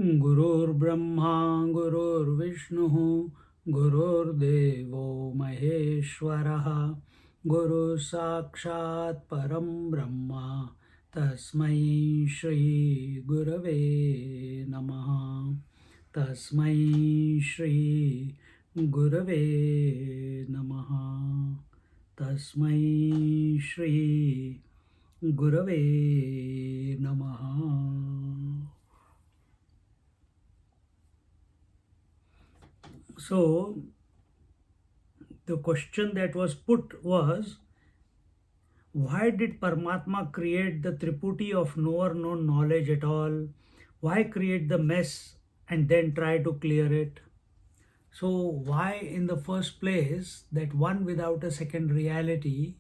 Gurur Brahma, Gurur Vishnu, Gurur Devo Maheshwaraha, Guru Sakshat Param Brahma, Tasmai Shri Gurave Namaha, Tasmai Shri Gurave Namaha, Tasmai Shri Gurave Namaha. So, the question that was put was, why did Paramatma create the Triputi of knower known knowledge at all? Why create the mess and then try to clear it? So, why in the first place that one without a second reality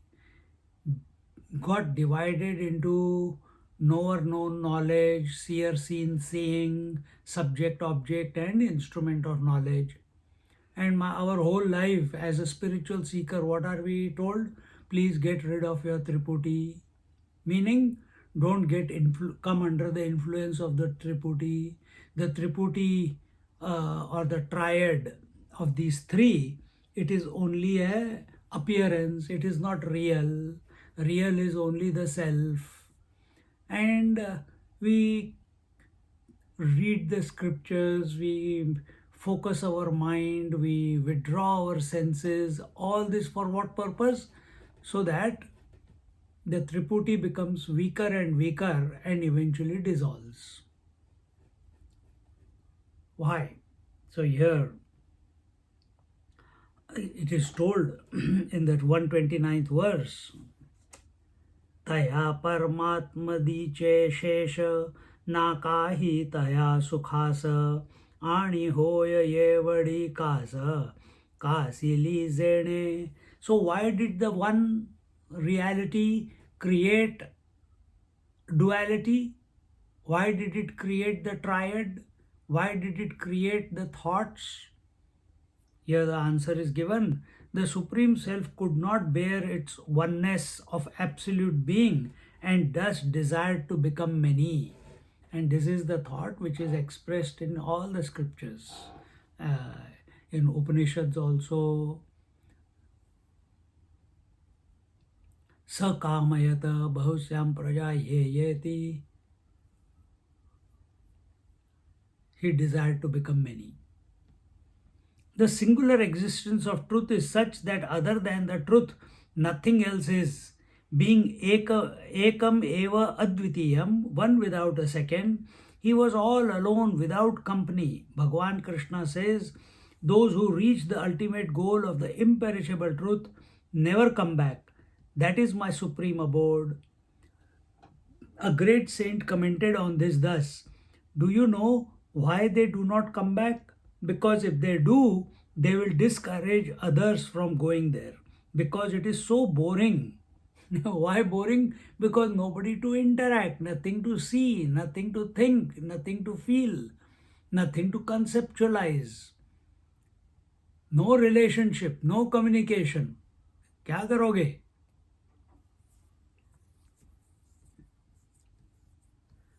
got divided into knower known knowledge, seer seen seeing, subject object, and instrument of knowledge? And our whole life as a spiritual seeker, what are we told? Please get rid of your Triputi. Meaning, don't come under the influence of the Triputi. The Triputi or the triad of these three, it is only a appearance. It is not real. Real is only the self. And we read the scriptures, we focus our mind, we withdraw our senses, all this for what purpose? So that the Triputi becomes weaker and weaker and eventually dissolves. Why? So here it is told in that 129th verse, Taya Paramatmadiche Shesha Nakahi Taya Sukhasa Ani hoya yevadi kasa kasili zene. So why did the one reality create duality? Why did it create the triad? Why did it create the thoughts? Here the answer is given. The Supreme Self could not bear its oneness of absolute being and thus desired to become many. And this is the thought which is expressed in all the scriptures. In Upanishads also, Sakamayata Bahusyam Praja Yeti. He desired to become many. The singular existence of truth is such that other than the truth, nothing else is. Being ekam eva advitiyam, one without a second, he was all alone without company. Bhagavan Krishna says, those who reach the ultimate goal of the imperishable truth never come back. That is my supreme abode. A great saint commented on this thus, do you know why they do not come back? Because if they do, they will discourage others from going there. Because it is so boring. Why boring? Because nobody to interact, nothing to see, nothing to think, nothing to feel, nothing to conceptualize. No relationship, no communication. क्या करोगे?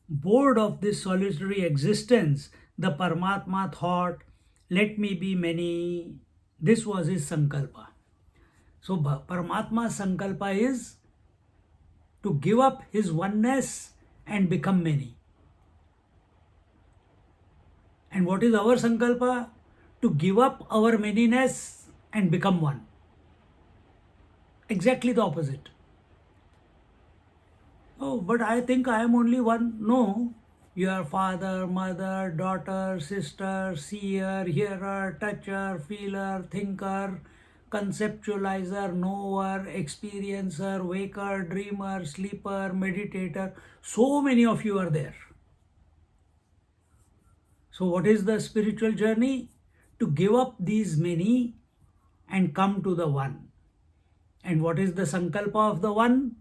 Bored of this solitary existence, the Paramatma thought, let me be many. This was his sankalpa. So Paramatma's sankalpa is to give up his oneness and become many. And what is our sankalpa? To give up our manyness and become one. Exactly the opposite. Oh, but I think I am only one. No, you are father, mother, daughter, sister, seer, hearer, toucher, feeler, thinker, conceptualizer, knower, experiencer, waker, dreamer, sleeper, meditator. So many of you are there. So what is the spiritual journey? To give up these many and come to the one. And what is the sankalpa of the one?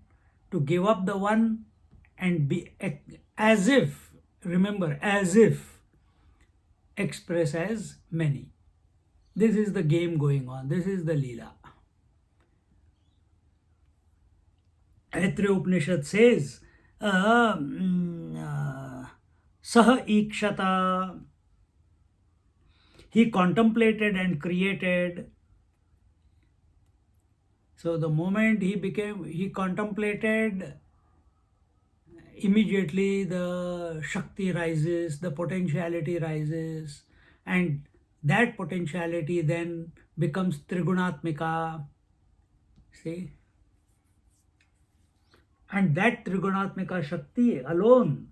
To give up the one and be as if, remember, as if express as many. This is the game going on. This is the Leela. Aitreya Upanishad says, Saha Ikshata. He contemplated and created. So the moment he contemplated, immediately the Shakti rises, the potentiality rises, and that potentiality then becomes Trigunatmika. See? And that Trigunatmika Shakti alone,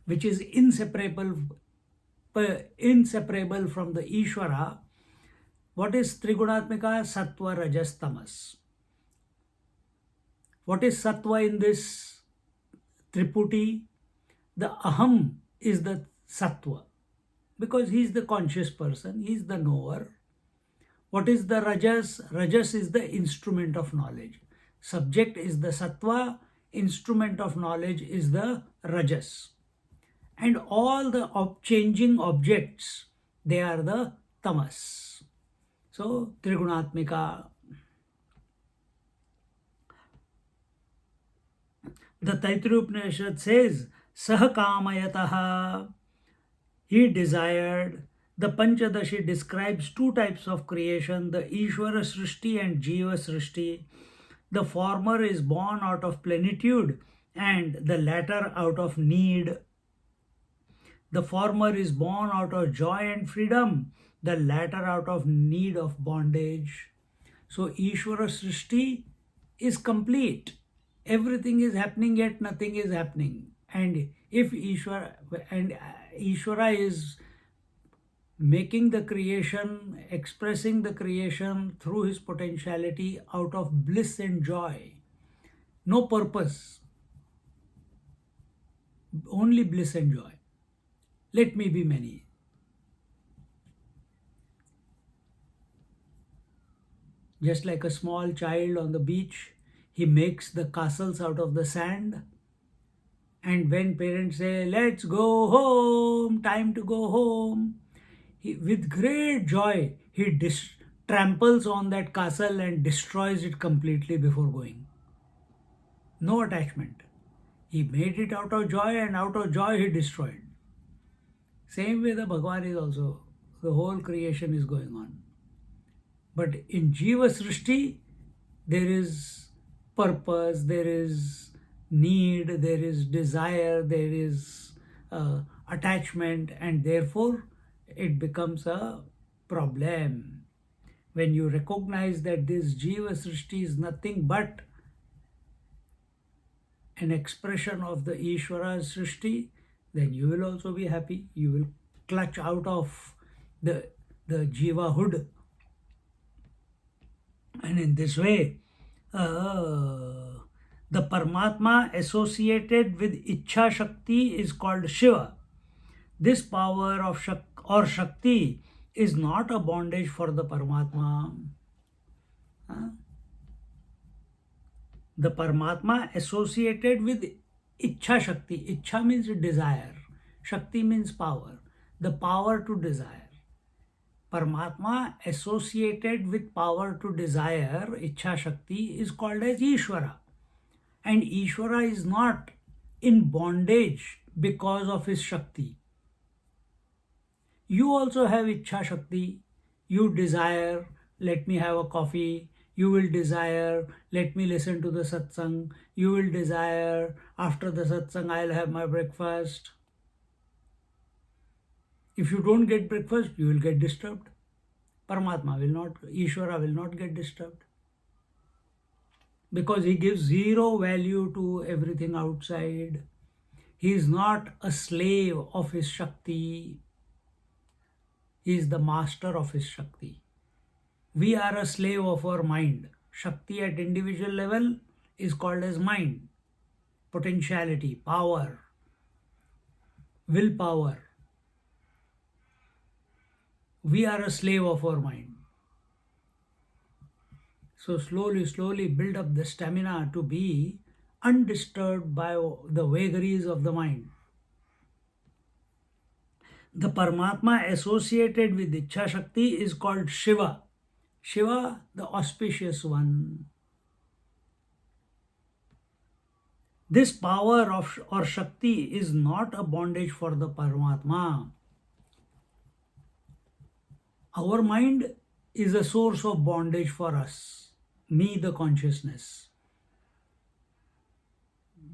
which is inseparable from the Ishvara. What is Trigunatmika? Sattva, Rajas, Tamas. What is Sattva in this Triputi? The Aham is the Sattva, because he is the conscious person, he is the knower. What is the Rajas? Rajas is the instrument of knowledge. Subject is the Sattva, instrument of knowledge is the Rajas. And all the changing objects, they are the Tamas. So, Trigunatmika. The Taittiriya Upanishad says, Sahakamayataha, he desired. The Panchadashi describes two types of creation, the Ishvara Srishti and Jiva Srishti. The former is born out of plenitude and the latter out of need. The former is born out of joy and freedom, the latter out of need of bondage. So Ishvara Srishti is complete. Everything is happening, yet nothing is happening. And if Ishvara is making the creation, expressing the creation through his potentiality out of bliss and joy, no purpose, only bliss and joy. Let me be many. Just like a small child on the beach, he makes the castles out of the sand. And when parents say, let's go home, time to go home, with great joy, he tramples on that castle and destroys it completely before going. No attachment. He made it out of joy, and out of joy he destroyed. Same way the Bhagavan is also, the whole creation is going on. But in Jiva Srishti, there is purpose, there is need, there is desire, there is attachment, and therefore it becomes a problem. When you recognize that this Jiva Srishti is nothing but an expression of the Ishvara Srishti, then you will also be happy. You will clutch out of the Jiva hood. And in this way, the Paramatma associated with Ichha Shakti is called Shiva. This power of Shakti is not a bondage for the Paramatma. The Paramatma associated with Ichha Shakti. Ichha means desire. Shakti means power. The power to desire. Paramatma associated with power to desire, Ichha Shakti, is called as Ishvara. And Ishvara is not in bondage because of his Shakti. You also have Ichha Shakti. You desire, let me have a coffee. You will desire, let me listen to the satsang. You will desire, after the satsang, I'll have my breakfast. If you don't get breakfast, you will get disturbed. Paramatma will not, Ishvara will not get disturbed. Because he gives zero value to everything outside. He is not a slave of his Shakti. He is the master of his Shakti. We are a slave of our mind. Shakti at individual level is called as mind, potentiality, power, willpower. We are a slave of our mind. So slowly build up the stamina to be undisturbed by the vagaries of the mind. The Paramatma associated with Ichha Shakti is called Shiva. Shiva, the auspicious one. This power of or Shakti is not a bondage for the Paramatma. Our mind is a source of bondage for us, me, the consciousness.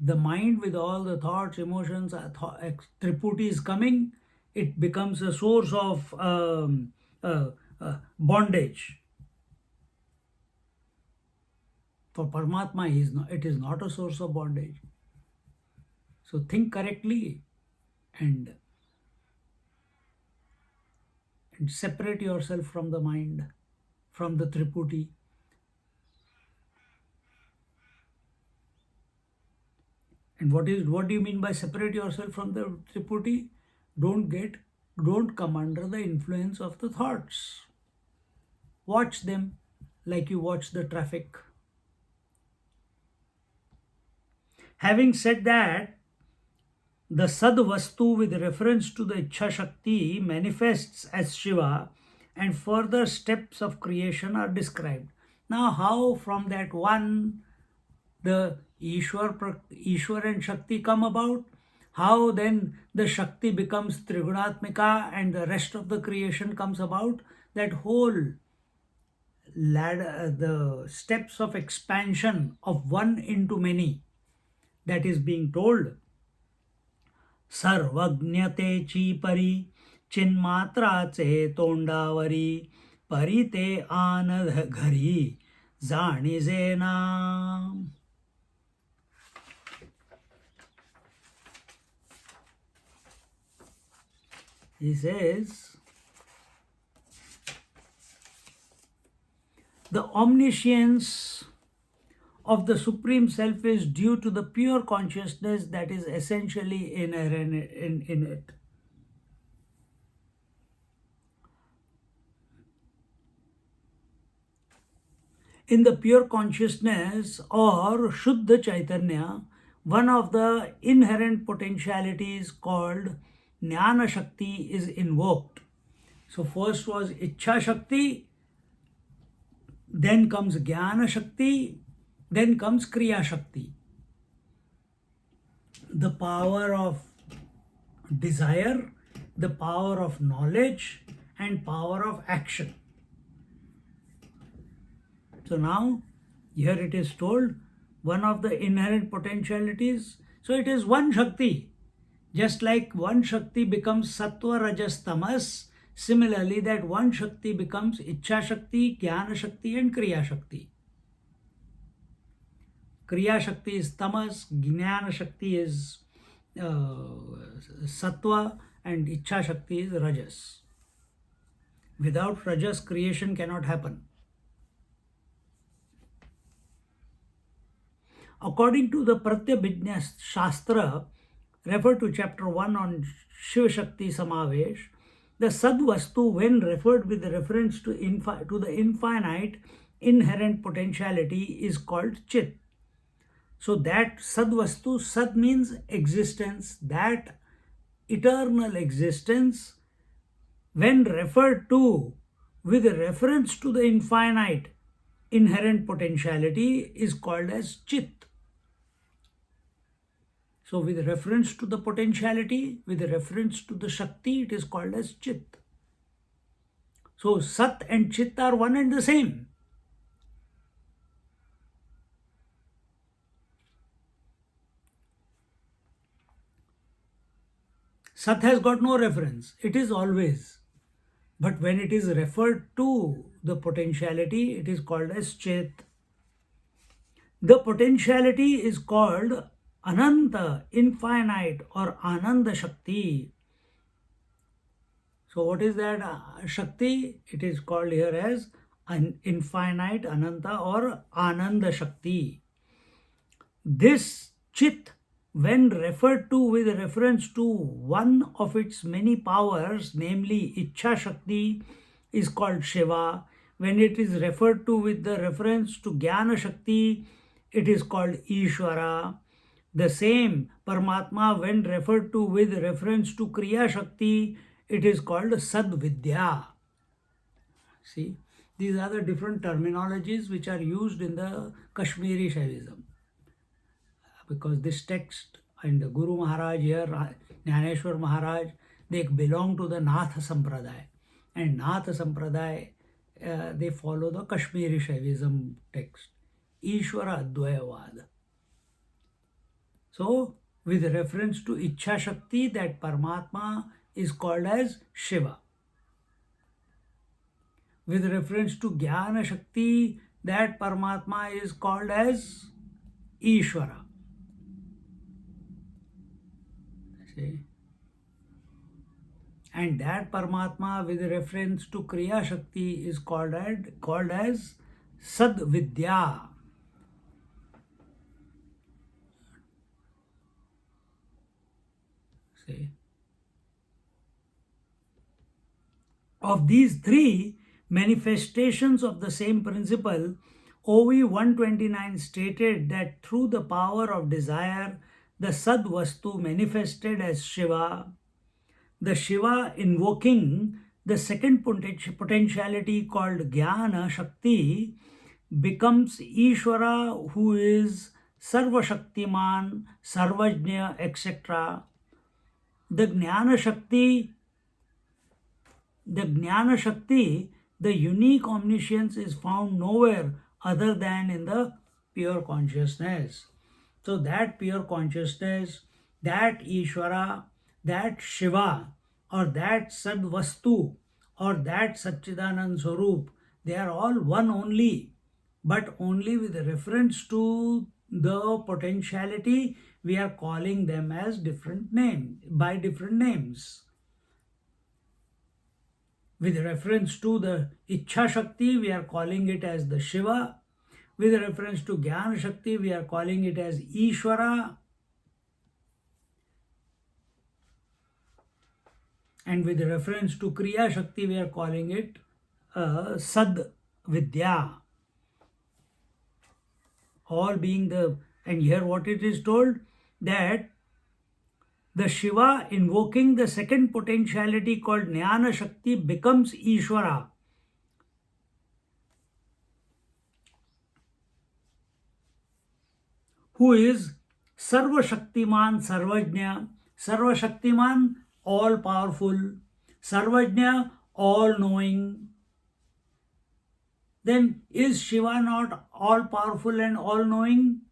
The mind with all the thoughts, emotions, triputi is coming, it becomes a source of bondage. For Paramatma, it is not a source of bondage. So think correctly and separate yourself from the mind, from the triputi. And what do you mean by separate yourself from the triputi? Don't come under the influence of the thoughts. Watch them like you watch the traffic. Having said that, the Sad Vastu with reference to the Ichha Shakti manifests as Shiva, and further steps of creation are described. Now, how from that one the Ishwar and Shakti come about? How then the Shakti becomes Trigunatmika and the rest of the creation comes about? That whole ladder, the steps of expansion of one into many, that is being told. सर्वज्ञतेची परी चिन्मात्राचे तोंडावरी परी ते आनंद घरी जाणीजेना. He says, the omniscience of the Supreme Self is due to the pure consciousness that is essentially inherent in it. In the pure consciousness or Shuddha Chaitanya, one of the inherent potentialities called Jnana Shakti is invoked. So first was Ichha Shakti, then comes Jnana Shakti, then comes Kriya Shakti. The power of desire, the power of knowledge, and power of action. So now, here it is told, one of the inherent potentialities. So it is one Shakti. Just like one Shakti becomes Sattva, Rajas, Tamas, similarly that one Shakti becomes Ichha Shakti, Jnana Shakti and Kriya Shakti. Kriya Shakti is Tamas, Jnana Shakti is Sattva and Ichha Shakti is Rajas. Without Rajas, creation cannot happen. According to the Pratyabhijna Shastra, refer to chapter 1 on Shiva Shakti Samavesh, the Sadvastu, when referred with reference to the infinite inherent potentiality, is called Chit. So that Sadvastu, Sad means existence, that eternal existence, when referred to with reference to the infinite inherent potentiality, is called as Chit. So with reference to the potentiality, with reference to the Shakti, it is called as Chit. So Sat and Chit are one and the same. Sat has got no reference. It is always. But when it is referred to the potentiality, it is called as Chit. The potentiality is called Ananta, infinite, or Ananda Shakti. So what is that Shakti? It is called here as infinite Ananta or Ananda Shakti. This Chit, when referred to with reference to one of its many powers, namely Ichha Shakti, is called Shiva. When it is referred to with the reference to Jnana Shakti, it is called Ishvara. The same Paramatma, when referred to with reference to Kriya Shakti, it is called Sadvidya. See, these are the different terminologies which are used in the Kashmiri Shaivism. Because this text and the Guru Maharaj here, Jnaneshwar Maharaj, they belong to the Nath Sampradaya. And Nath Sampradaya, they follow the Kashmiri Shaivism text. Ishvara Advayavad. So, with reference to Ichha Shakti, that Paramatma is called as Shiva. With reference to Jnana Shakti, that Paramatma is called as Ishvara. See? And that Paramatma with reference to Kriya Shakti is called as Sadvidya. See? Of these three manifestations of the same principle, OV 129 stated that through the power of desire, the Sad Vastu manifested as Shiva, the Shiva invoking the second potentiality called Jnana Shakti becomes Ishvara, who is Sarva Shaktiman, Sarvajna, etc. The Jnana Shakti, the unique omniscience is found nowhere other than in the pure consciousness. So that pure consciousness, that Ishvara, that Shiva, or that Sadvastu, or that Satchidanand Swarup, they are all one only, but only with reference to the potentiality, we are calling them as by different names. With reference to the Ichha Shakti, we are calling it as the Shiva. With reference to Jnana Shakti, we are calling it as Ishvara. And with reference to Kriya Shakti, we are calling it Sad Vidya. All being and here what it is told, that the Shiva invoking the second potentiality called Jnana Shakti becomes Ishvara, who is Sarva Shaktiman Sarvajna. Sarva Shaktiman, all powerful. Sarvajna, all knowing. Then is Shiva not all powerful and all knowing?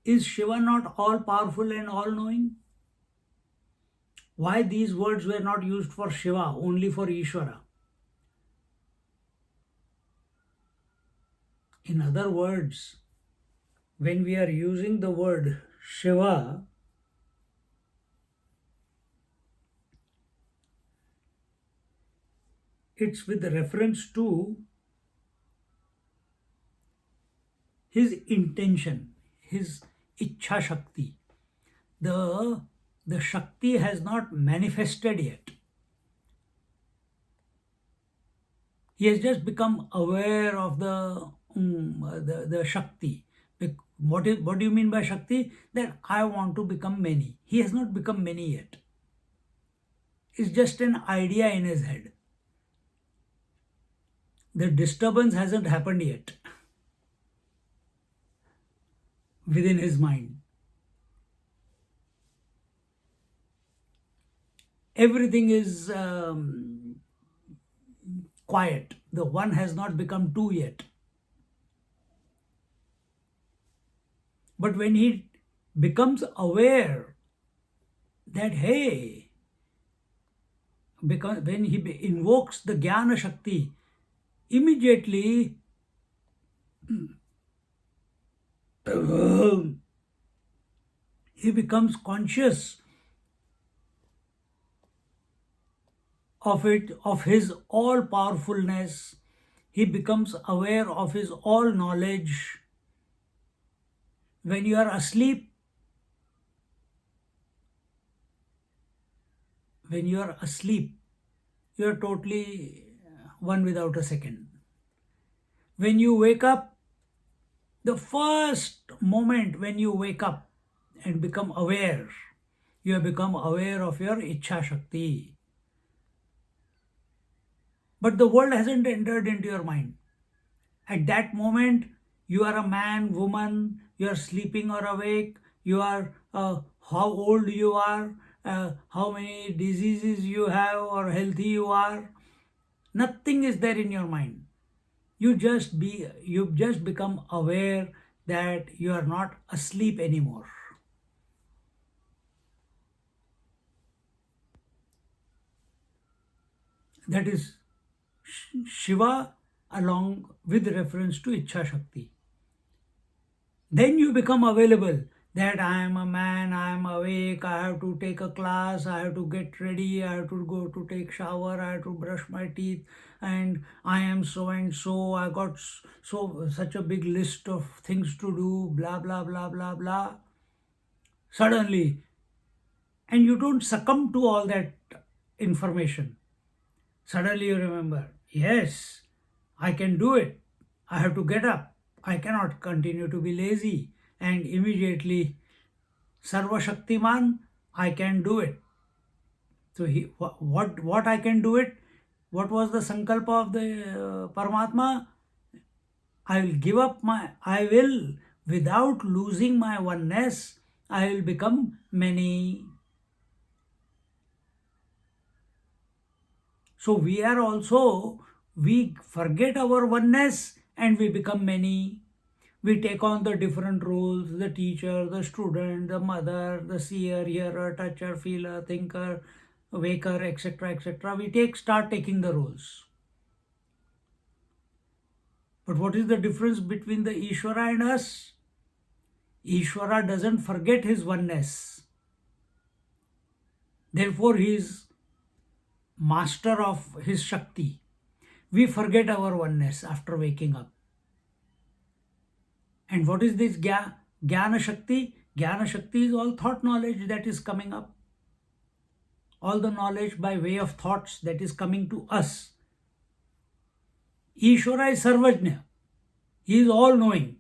Is Shiva not all powerful and all knowing? Why these words were not used for Shiva, only for Ishvara? In other words, when we are using the word Shiva, it's with reference to his intention, his Ichha Shakti. The Shakti has not manifested yet. He has just become aware of the Shakti. What do you mean by Shakti? That I want to become many. He has not become many yet. It's just an idea in his head. The disturbance hasn't happened yet within his mind. Everything is quiet. The one has not become two yet. But when he becomes aware that, hey, because when he invokes the Jnana Shakti, immediately he becomes conscious of it, of his all powerfulness. He becomes aware of his all knowledge. When you are asleep, when you are asleep, you are totally one without a second. When you wake up, the first moment when you wake up and become aware, you have become aware of your Ichha Shakti. But the world hasn't entered into your mind. At that moment, you are a man, woman, you are sleeping or awake, you are how old you are, how many diseases you have or healthy you are. Nothing is there in your mind. You just become aware that you are not asleep anymore. That is Shiva along with reference to Ichha Shakti. Then you become available that I am a man, I am awake, I have to take a class, I have to get ready, I have to go to take shower, I have to brush my teeth, and I am so and so, I got such a big list of things to do, blah blah blah blah blah. Suddenly, and you don't succumb to all that information. Suddenly you remember, yes, I can do it. I have to get up. I cannot continue to be lazy. And immediately, Sarva Shaktiman, I can do it. So what I can do it? What was the sankalpa of the Paramatma? I will, without losing my oneness, I will become many. So we forget our oneness and we become many. We take on the different roles, the teacher, the student, the mother, the seer, hearer, toucher, feeler, thinker, waker, etc., etc. Start taking the roles. But what is the difference between the Ishvara and us? Ishvara doesn't forget his oneness. Therefore, he is master of his Shakti. We forget our oneness after waking up. And what is this Jnana Shakti? Jnana Shakti is all thought knowledge that is coming up. All the knowledge by way of thoughts that is coming to us. Ishvara is Sarvajna. He is all knowing.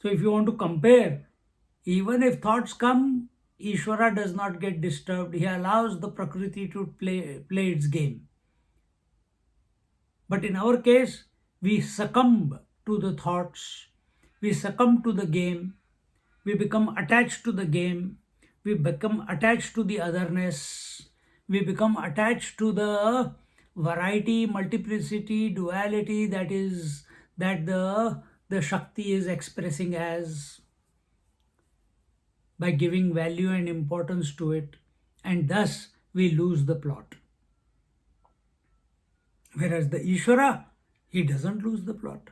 So if you want to compare, even if thoughts come, Ishvara does not get disturbed. He allows the Prakriti to play its game. But in our case, we succumb to the thoughts, we succumb to the game, we become attached to the game, we become attached to the otherness, we become attached to the variety, multiplicity, duality that the Shakti is expressing as, by giving value and importance to it, and thus we lose the plot. Whereas the Ishvara, he doesn't lose the plot.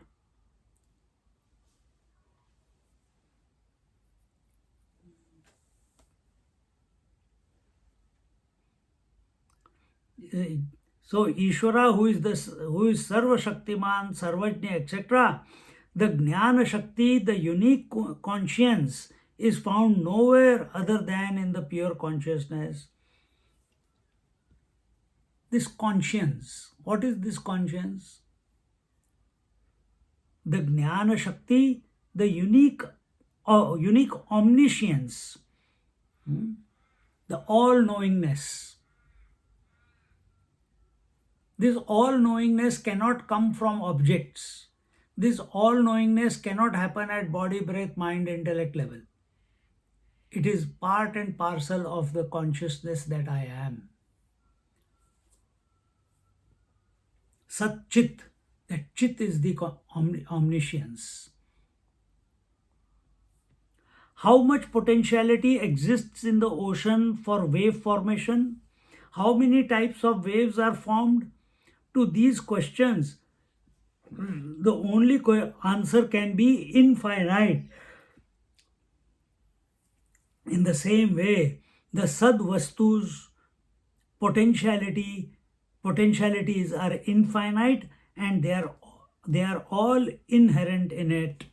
So Ishvara, who is Sarva Shaktiman, Sarvajna, etc., the Jnana Shakti, the unique conscience, is found nowhere other than in the pure consciousness. This conscience, what is this conscience? The Jnana Shakti, the unique omniscience, the all-knowingness. This all-knowingness cannot come from objects. This all-knowingness cannot happen at body, breath, mind, intellect level. It is part and parcel of the consciousness that I am. Sat Chit, that Chit is the omniscience. How much potentiality exists in the ocean for wave formation? How many types of waves are formed? To these questions, the only answer can be infinite. In the same way, The sad vastus potentialities are infinite, and they are all inherent in it.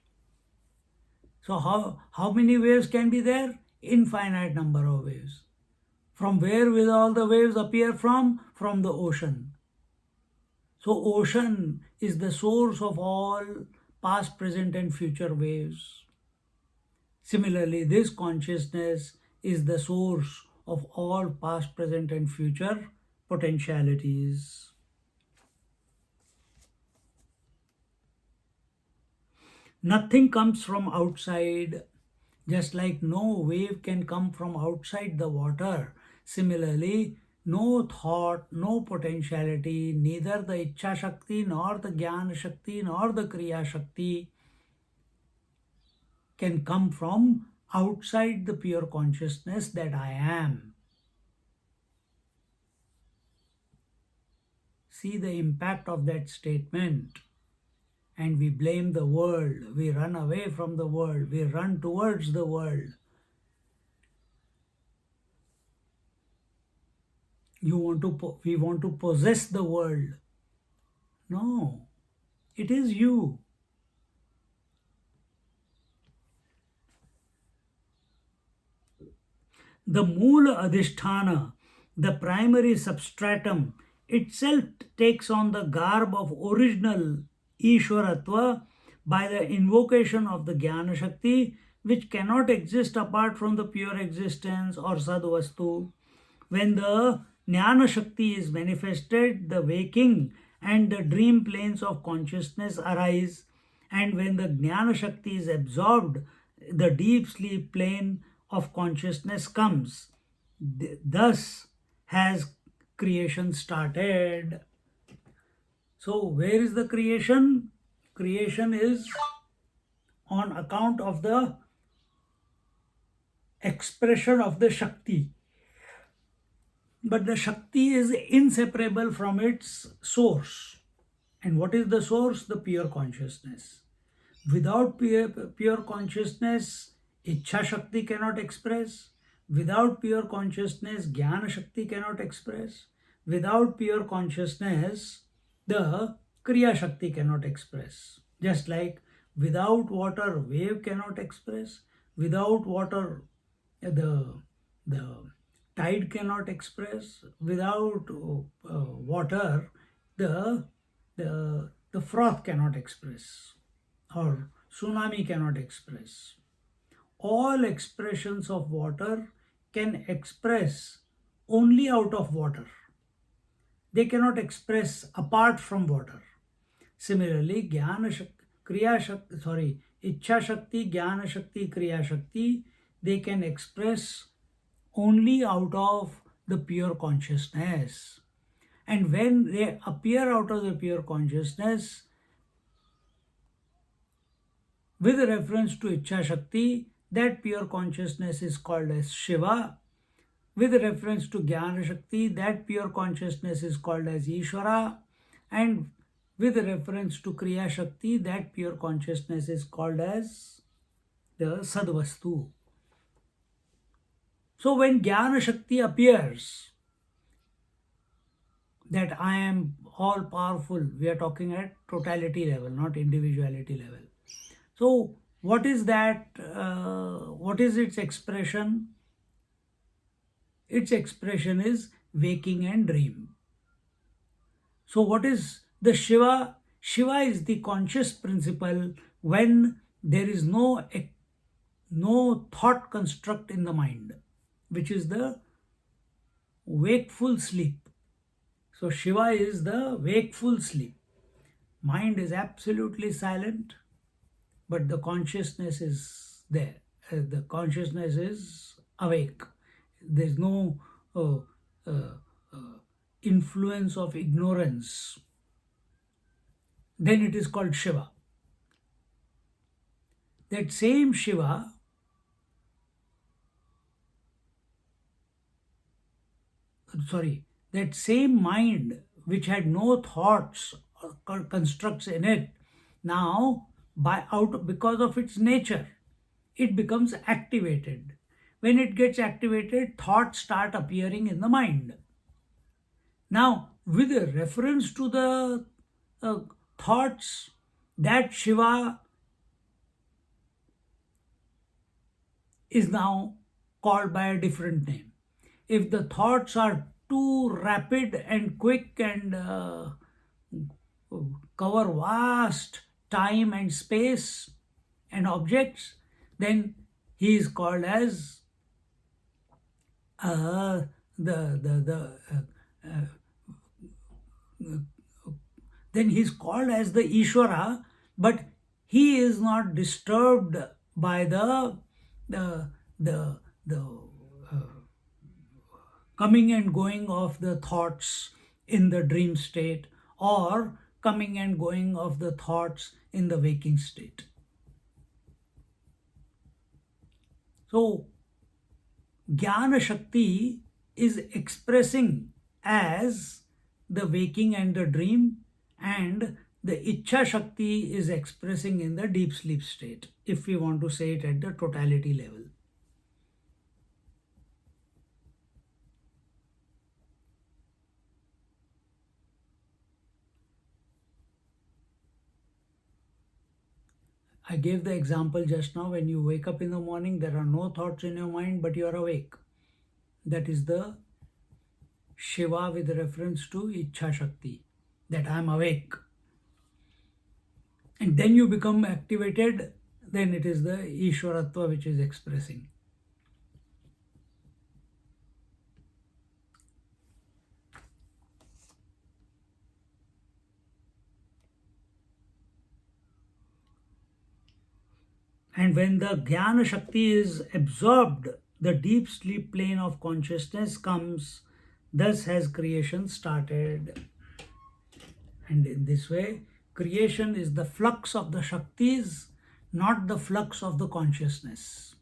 So how many waves can be there? Infinite number of waves. From where will all the waves appear from? From the ocean. So ocean is the source of all past, present and future waves. Similarly, this consciousness is the source of all past, present and future potentialities. Nothing comes from outside, just like no wave can come from outside the water. Similarly, no thought, no potentiality, neither the Ichcha Shakti, nor the Jnana Shakti, nor the Kriya Shakti can come from outside the pure consciousness that I am. See the impact of that statement. And we blame the world, we run away from the world, we run towards the world. We want to possess the world. No, it is you. The Moola Adhisthana, the primary substratum, itself takes on the garb of original Ishwaratva by the invocation of the Jnana Shakti, which cannot exist apart from the pure existence or Sadvastu. When the Jnana Shakti is manifested, the waking and the dream planes of consciousness arise, and when the Jnana Shakti is absorbed, the deep sleep plane of consciousness comes. Thus has creation started. So, where is the creation? Creation is on account of the expression of the Shakti. But the Shakti is inseparable from its source. And what is the source? The pure consciousness. Without pure consciousness, Ichha Shakti cannot express. Without pure consciousness, Jnana Shakti cannot express. Without pure consciousness, the Kriya Shakti cannot express. Just like without water, wave cannot express. Without water, the tide cannot express. Without water, the froth cannot express, or tsunami cannot express. All expressions of water can express only out of water. They cannot express apart from water. Similarly, Ichha Shakti, Jnana Shakti, Kriya Shakti, they can express only out of the pure consciousness. And when they appear out of the pure consciousness, with reference to Ichha Shakti, that pure consciousness is called as Shiva. With reference to Jnana Shakti, that pure consciousness is called as Ishvara. And with reference to Kriya Shakti, that pure consciousness is called as the Sadvastu. So when Jnana Shakti appears, that I am all powerful, we are talking at totality level, not individuality level. So what is that? What is its expression? Its expression is waking and dream. So what is the Shiva? Shiva is the conscious principle when there is no thought construct in the mind, which is the wakeful sleep. So Shiva is the wakeful sleep. Mind is absolutely silent, but the consciousness is there. The consciousness is awake. There's no influence of ignorance. Then it is called Shiva. That same Shiva that same mind which had no thoughts or constructs in it, now because of its nature, it becomes activated. when it gets activated, thoughts start appearing in the mind. Now, with a reference to the uh, thoughts, that Shiva is now called by a different name. If the thoughts are too rapid and quick and cover vast time and space and objects, then he is called as uh, the then he is called as the Ishvara, but he is not disturbed by the the coming and going of the thoughts in the dream state, or coming and going of the thoughts in the waking state. So, Jnana Shakti is expressing as the waking and the dream, and the Ichha Shakti is expressing in the deep sleep state, if we want to say it at the totality level. I gave the example just now. When you wake up in the morning, there are no thoughts in your mind, but you are awake. That is the Shiva with reference to Ichha Shakti, that I am awake. And then you become activated, then it is the Ishwaratva which is expressing. And when the Jnana Shakti is absorbed, the deep sleep plane of consciousness comes. Thus has creation started. And in this way, creation is the flux of the Shaktis, not the flux of the consciousness.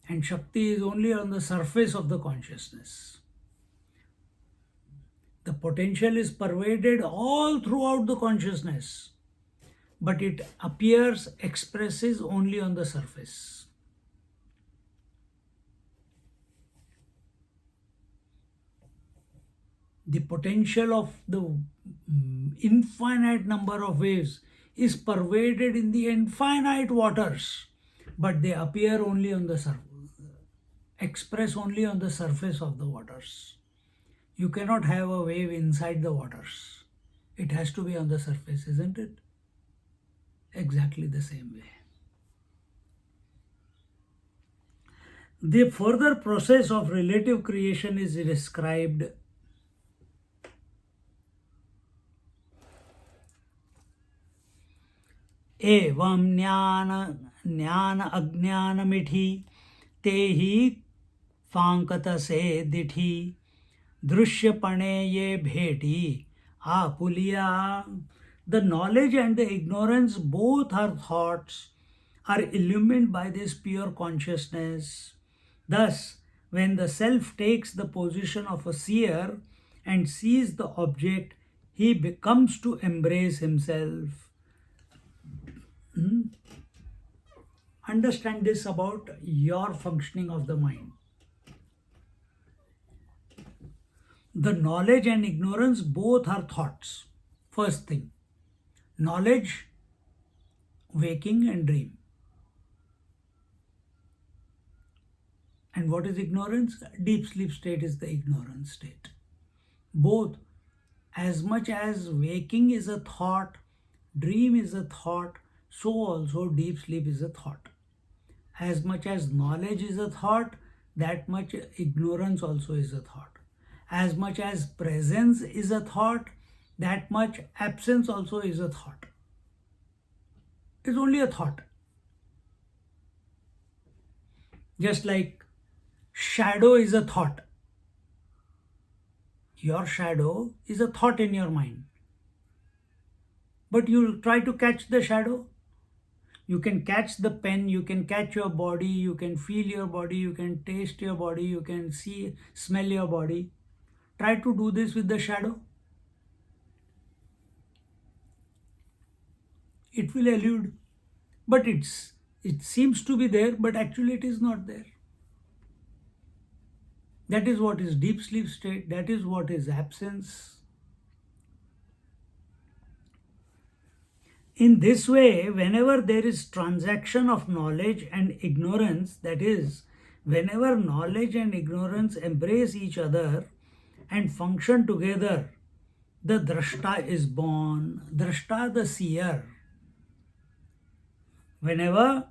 And Shakti is only on the surface of the consciousness. The potential is pervaded all throughout the consciousness, but it appears, expresses only on the surface. The potential of the infinite number of waves is pervaded in the infinite waters, but they appear only on the surface, express only on the surface of the waters. You cannot have a wave inside the waters. It has to be on the surface, isn't it? Exactly the same way. The further process of relative creation is described. एवं ज्ञान अज्ञान मिठी ते ही फांकत से दिठी दृश्यपणे ये भेटी Apulia. The knowledge and the ignorance both are thoughts, are illumined by this pure consciousness. Thus, when the self takes the position of a seer and sees the object, he becomes to embrace himself. Understand this about your functioning of the mind. The knowledge and ignorance both are thoughts. First thing, knowledge, waking and dream. And what is ignorance? Deep sleep state is the ignorance state. Both, as much as waking is a thought, dream is a thought, so also deep sleep is a thought. As much as knowledge is a thought, that much ignorance also is a thought. As much as presence is a thought, that much absence also is a thought. It's only a thought. Just like shadow is a thought. Your shadow is a thought in your mind. But you try to catch the shadow. You can catch the pen, you can catch your body, you can feel your body, you can taste your body, you can see, smell your body. Try to do this with the shadow. it will elude. But it seems to be there, but actually it is not there. That is what is deep sleep state. That is what is absence. In this way, whenever there is transaction of knowledge and ignorance, that is, whenever knowledge and ignorance embrace each other and function together, the drashta is born. Drashta, the seer. Whenever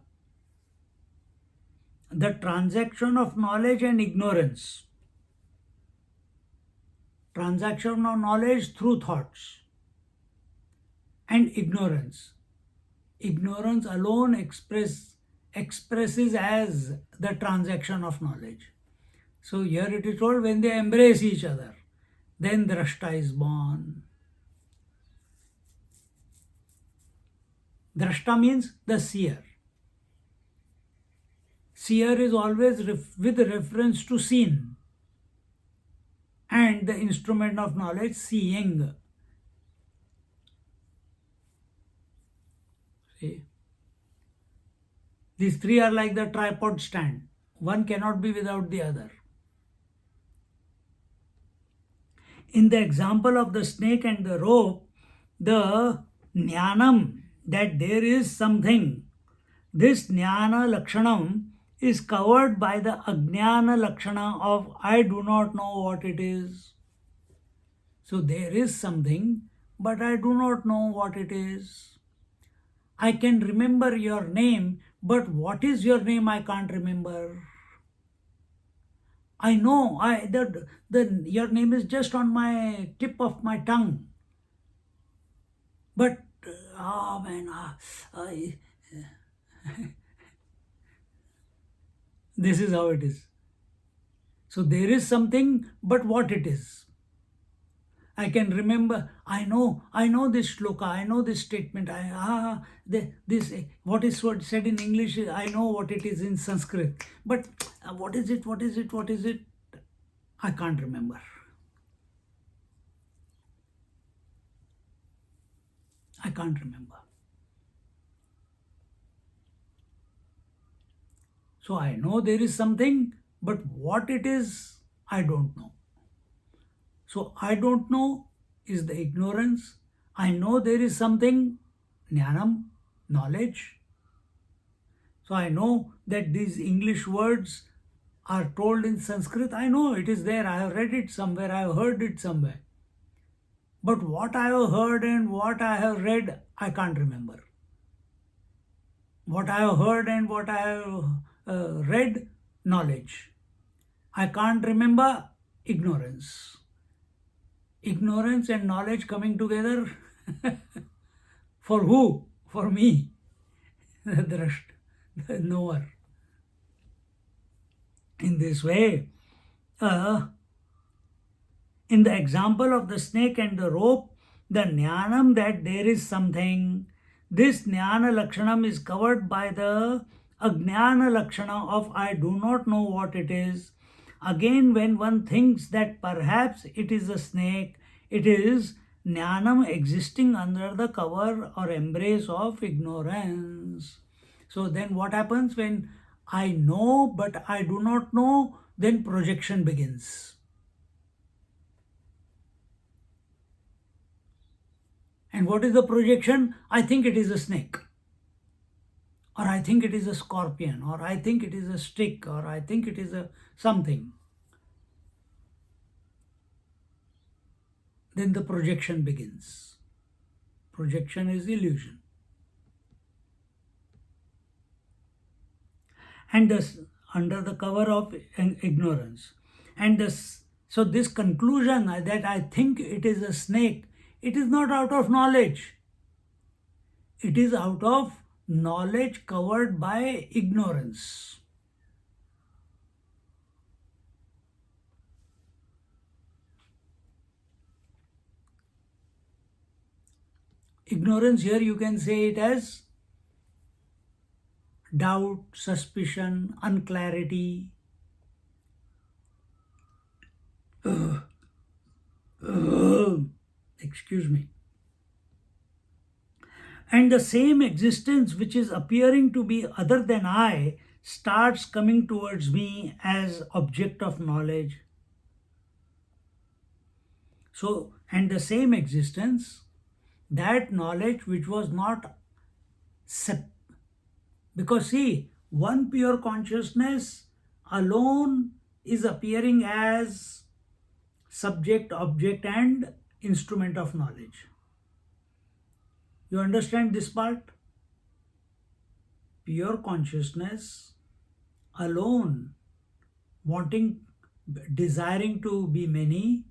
the transaction of knowledge and ignorance, transaction of knowledge through thoughts, and ignorance. Ignorance alone expresses as the transaction of knowledge. So here it is told, when they embrace each other, then drashta is born. Drashta means the seer. Seer is always with reference to seen, and the instrument of knowledge, seeing. See? These three are like the tripod stand. One cannot be without the other. In the example of the snake and the rope, the jnanam, that there is something, this jnana lakshanam is covered by the ajnana lakshana of I do not know what it is. So there is something, but I do not know what it is. I can remember your name, but what is your name I can't remember. I know your name is just on my tip of my tongue. But, this is how it is. So there is something, but what it is. I can remember, I know this shloka, I know this statement, what is said in English, I know what it is in Sanskrit. But what is it? I can't remember. I can't remember. So I know there is something, but what it is, I don't know. So I don't know is the ignorance. I know there is something, jnanam, knowledge. So I know that these English words are told in Sanskrit. I know it is there. I have read it somewhere. I have heard it somewhere. But what I have heard and what I have read, I can't remember. What I have heard and what I have read, knowledge. I can't remember, ignorance. Ignorance and knowledge coming together for who? For me, the drashta, the knower. In this way, in the example of the snake and the rope, the jnanam that there is something, this jnana lakshanam is covered by the ajnana lakshana of I do not know what it is. Again, when one thinks that perhaps it is a snake, it is jnanam existing under the cover or embrace of ignorance. So then what happens when I know but I do not know? Then projection begins. And what is the projection? I think it is a snake, or I think it is a scorpion, or I think it is a stick, or I think it is a something. Then the projection begins. Projection is illusion. And thus, under the cover of ignorance. And this, so this conclusion that I think it is a snake, it is not out of knowledge. It is out of knowledge covered by ignorance. Ignorance here you can say it as doubt, suspicion, unclarity. Excuse me. And the same existence which is appearing to be other than I starts coming towards me as object of knowledge. So, and the same existence, that knowledge which was not because see, one pure consciousness alone is appearing as subject, object, and instrument of knowledge. You understand this part? Pure consciousness alone, wanting, desiring to be many,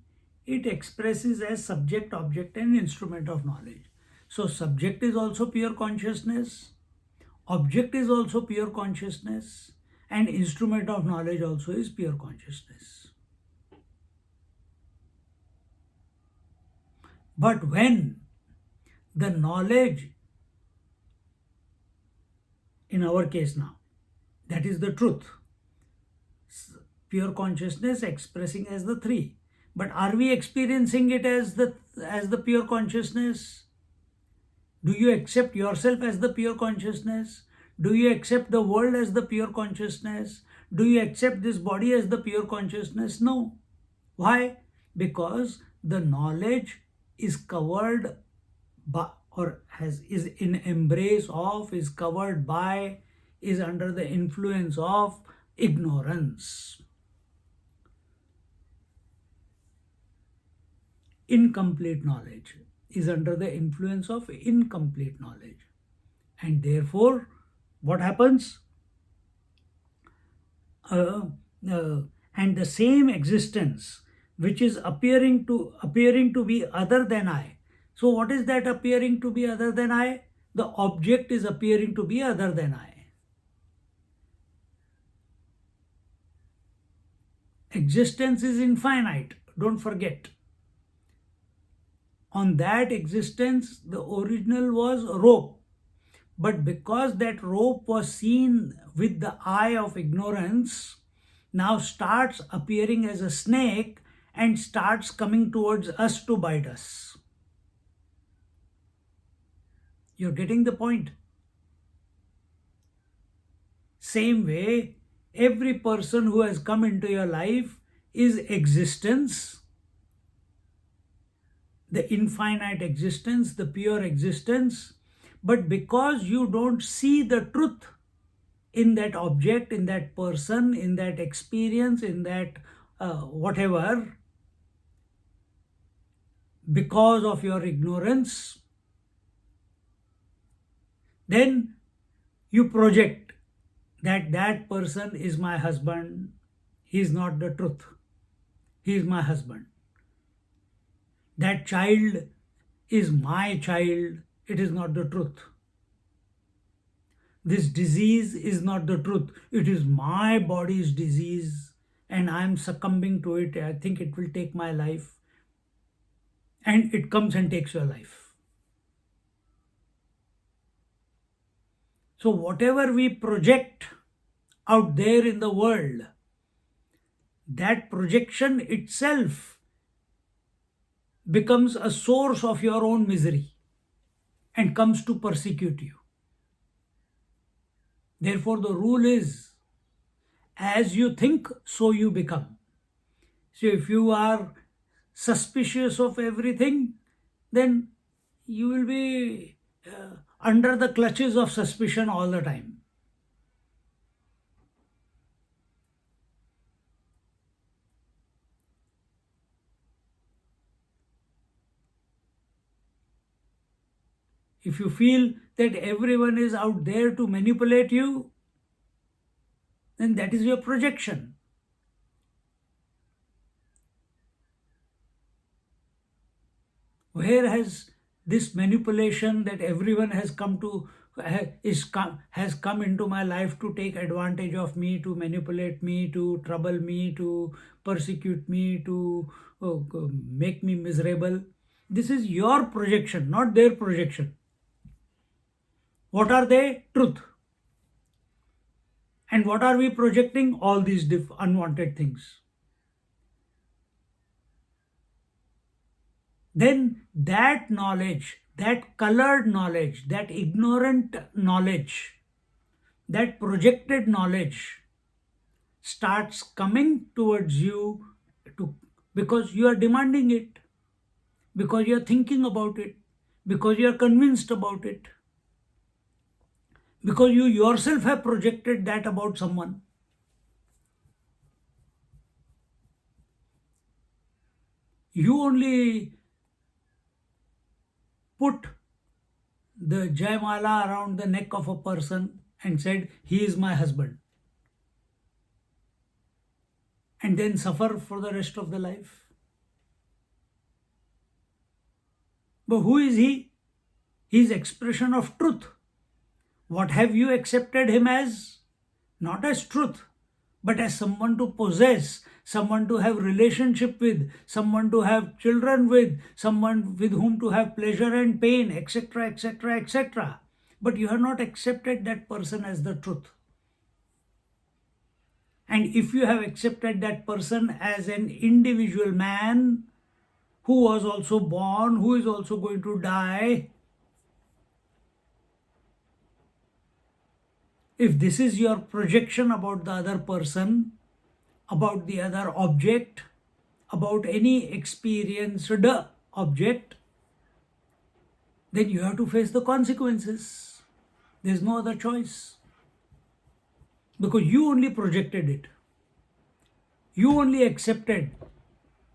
it expresses as subject, object, and instrument of knowledge. So, subject is also pure consciousness, object is also pure consciousness, and instrument of knowledge also is pure consciousness. But when the knowledge, in our case now, that is the truth, pure consciousness expressing as the three, but are we experiencing it as the pure consciousness? Do you accept yourself as the pure consciousness? Do you accept the world as the pure consciousnness? Do you accept this body as the pure consciousness? No. Why? Because the knowledge is covered by, or is in embrace of, is covered by, is under the influence of ignorance. Incomplete knowledge is under the influence of incomplete knowledge. And therefore, what happens? And the same existence which is appearing to be other than I. So what is that appearing to be other than I? The object is appearing to be other than I. Existence is infinite, don't forget. On that existence, the original was rope. But because that rope was seen with the eye of ignorance, now starts appearing as a snake and starts coming towards us to bite us. You're getting the point? Same way, every person who has come into your life is existence, the infinite existence, the pure existence. But because you don't see the truth in that object, in that person, in that experience, in that whatever, because of your ignorance, then you project that that person is my husband. He is not the truth. He is my husband. That child is my child. It is not the truth. This disease is not the truth. It is my body's disease and I am succumbing to it. I think it will take my life. And it comes and takes your life. So whatever we project out there in the world, that projection itself becomes a source of your own misery and comes to persecute you. Therefore, the rule is, as you think, so you become. So if you are suspicious of everything, then you will be under the clutches of suspicion all the time. If you feel that everyone is out there to manipulate you, then that is your projection. Where has this manipulation that everyone has come into my life to take advantage of me, to manipulate me, to trouble me, to persecute me, to make me miserable? This is your projection, not their projection. What are they? Truth. And what are we projecting? All these unwanted things. Then that knowledge, that colored knowledge, that ignorant knowledge, that projected knowledge starts coming towards you to, because you are demanding it, because you are thinking about it, because you are convinced about it, because you yourself have projected that about someone. You only put the Jaymala around the neck of a person and said, he is my husband, and then suffer for the rest of the life. But who is he? He is expression of truth. What have you accepted him as? Not as truth, but as someone to possess, someone to have relationship with, someone to have children with, someone with whom to have pleasure and pain, etc., etc., etc. But you have not accepted that person as the truth. And if you have accepted that person as an individual man who was also born, who is also going to die, if this is your projection about the other person, about the other object, about any experienced object, then you have to face the consequences. There's no other choice. Because you only projected it. You only accepted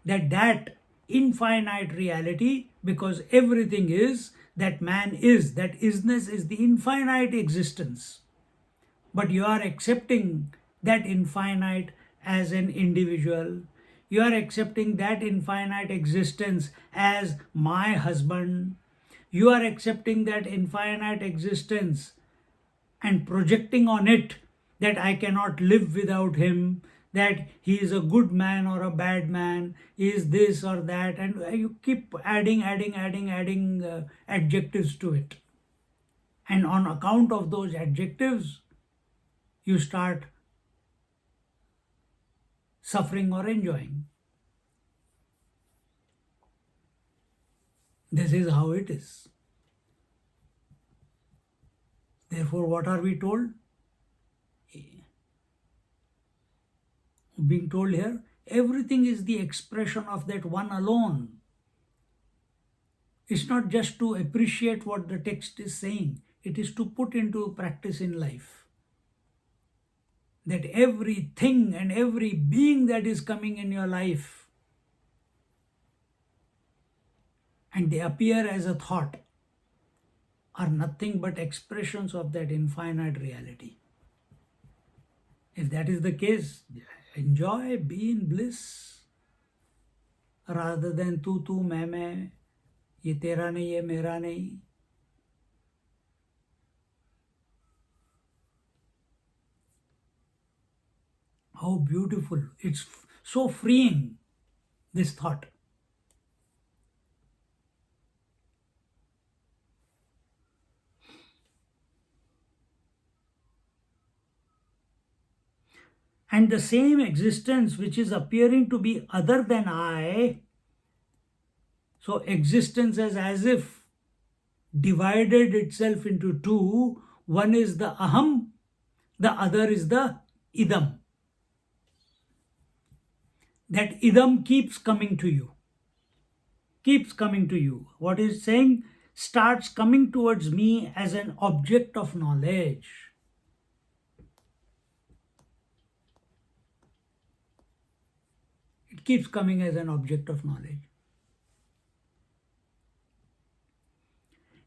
that infinite reality, because everything is, that man is, that isness is the infinite existence. But you are accepting that infinite as an individual. You are accepting that infinite existence as my husband. You are accepting that infinite existence and projecting on it that I cannot live without him, that he is a good man or a bad man, he is this or that, and you keep adding adjectives to it. And on account of those adjectives, you start suffering or enjoying. This is how it is. Therefore, what are we told? Being told here, everything is the expression of that one alone. It's not just to appreciate what the text is saying, it is to put into practice in life. That everything and every being that is coming in your life, and they appear as a thought, are nothing but expressions of that infinite reality. If that is the case, enjoy, be in bliss, rather than tu, मैं, ye tera nahi, ye mera nahi. How beautiful. It's so freeing, this thought. And the same existence which is appearing to be other than I, so existence is as if divided itself into two. One is the aham, the other is the idam. That idam keeps coming to you. Keeps coming to you. What is saying? Starts coming towards me as an object of knowledge. It keeps coming as an object of knowledge.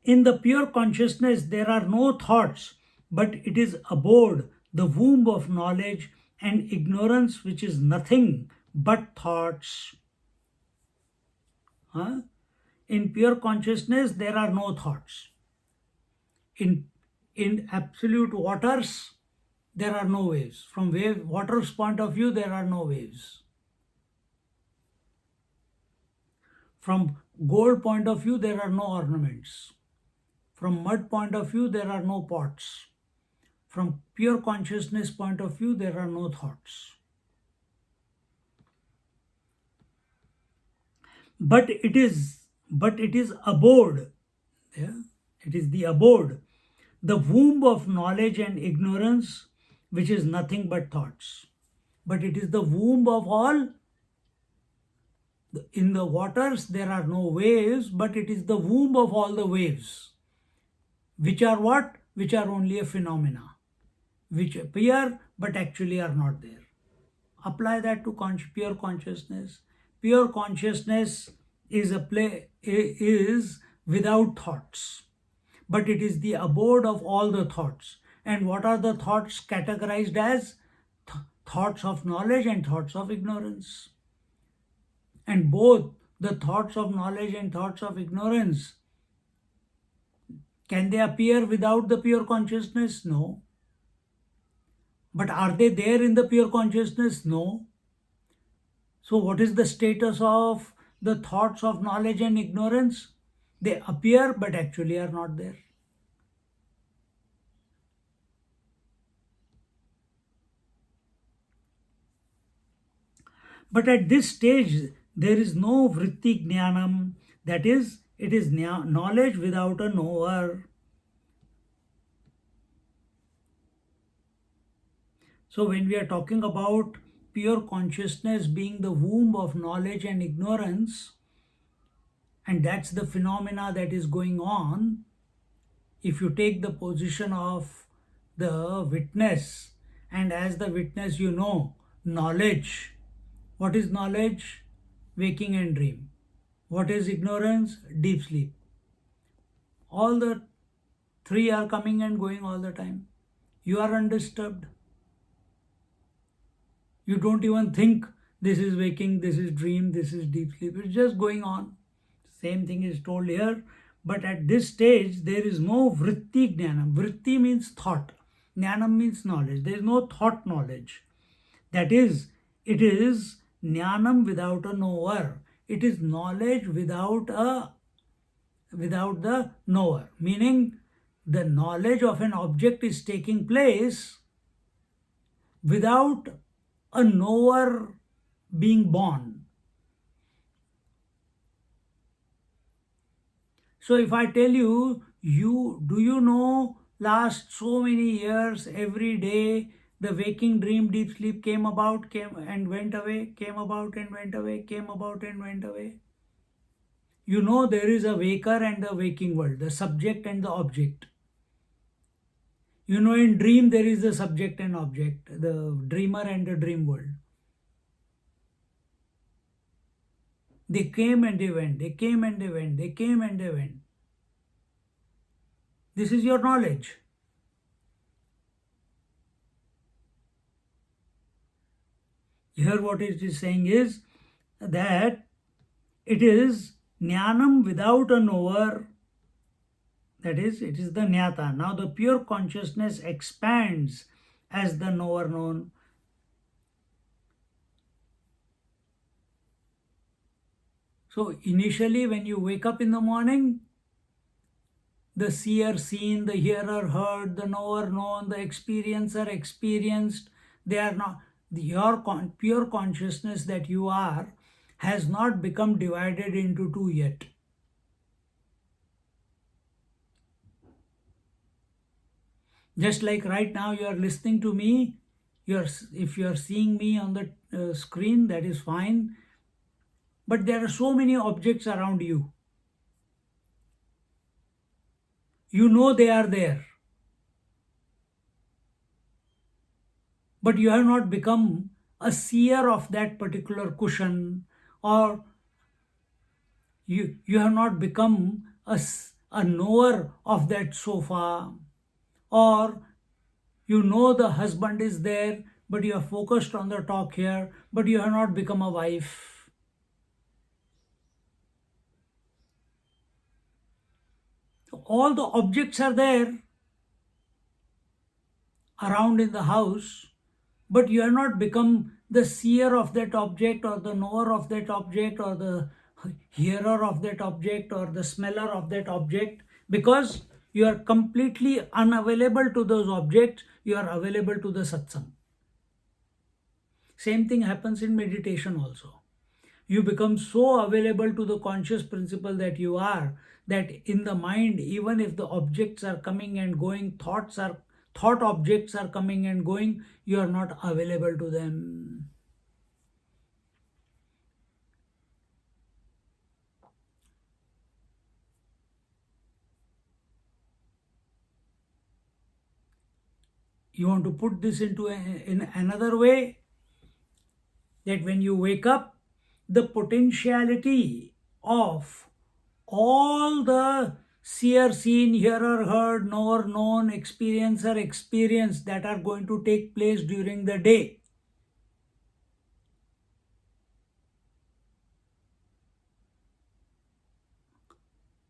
In the pure consciousness, there are no thoughts, but it is abode, the womb of knowledge and ignorance, which is nothing but thoughts. In pure consciousness, there are no thoughts. In absolute waters, there are no waves. From water's point of view, there are no waves. From gold point of view, there are no ornaments. From mud point of view, there are no pots. From pure consciousness point of view, there are no thoughts. But it is abode. Yeah? It is the abode, the womb of knowledge and ignorance, which is nothing but thoughts. But it is the womb of all. In the waters there are no waves, but it is the womb of all the waves, which are what? Which are only a phenomena, which appear but actually are not there. Apply that to pure consciousness. Pure consciousness is without thoughts, but it is the abode of all the thoughts. And what are the thoughts categorized as? Thoughts of knowledge and thoughts of ignorance. And both the thoughts of knowledge and thoughts of ignorance, can they appear without the pure consciousness? No. But are they there in the pure consciousness? No. So what is the status of the thoughts of knowledge and ignorance? They appear but actually are not there. But at this stage, there is no vritti jnanam, that is, it is knowledge without a knower. So when we are talking about pure consciousness being the womb of knowledge and ignorance, and that's the phenomena that is going on, if you take the position of the witness, and as the witness you know knowledge. What is knowledge? Waking and dream. What is ignorance? Deep sleep. All the three are coming and going all the time. You are undisturbed. You don't even think this is waking, this is dream, this is deep sleep. It's just going on. Same thing is told here. But at this stage, there is no vritti jnanam. Vritti means thought. Jnanam means knowledge. There is no thought knowledge. That is, it is jnanam without a knower. It is knowledge without the knower. Meaning, the knowledge of an object is taking place without a knower being born. So if I tell you, do you know last so many years, every day, the waking, dream, deep sleep came about, came and went away, came about and went away, came about and went away. You know there is a waker and the waking world, the subject and the object. You know in dream there is the subject and object, the dreamer and the dream world. They came and they went, they came and they went, they came and they went. This is your knowledge. Here what it is saying is that it is jnanam without a knower. That is, it is the jnata. Now the pure consciousness expands as the knower known. So initially when you wake up in the morning, the seer seen, the hearer heard, the knower known, the experiencer experienced. They are not, your pure consciousness that you are has not become divided into two yet. Just like right now you are listening to me, if you are seeing me on the screen, that is fine. But there are so many objects around you. You know they are there. But you have not become a seer of that particular cushion, or you have not become a knower of that sofa, or you know the husband is there, but you are focused on the talk here, but you have not become a wife. All the objects are there around in the house, but you have not become the seer of that object, or the knower of that object, or the hearer of that object, or the smeller of that object, because you are completely unavailable to those objects. You are available to the satsang. Same thing happens in meditation also. You become so available to the conscious principle that you are, that in the mind, even if the objects are coming and going, thought objects are coming and going, you are not available to them. You want to put this in another way, that when you wake up, the potentiality of all the seer, seen, hearer, heard, knower, known, experiencer, experience that are going to take place during the day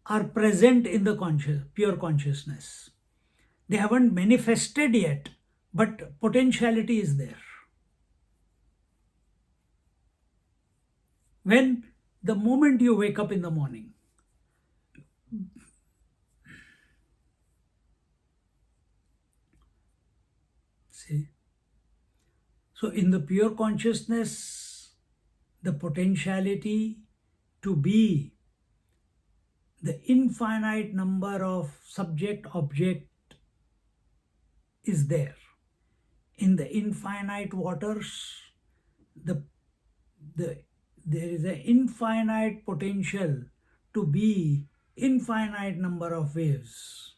are present in the pure consciousness. They haven't manifested yet, but potentiality is there. When the moment you wake up in the morning, see, so in the pure consciousness, the potentiality to be the infinite number of subject object is there. In the infinite waters, the there is an infinite potential to be infinite number of waves.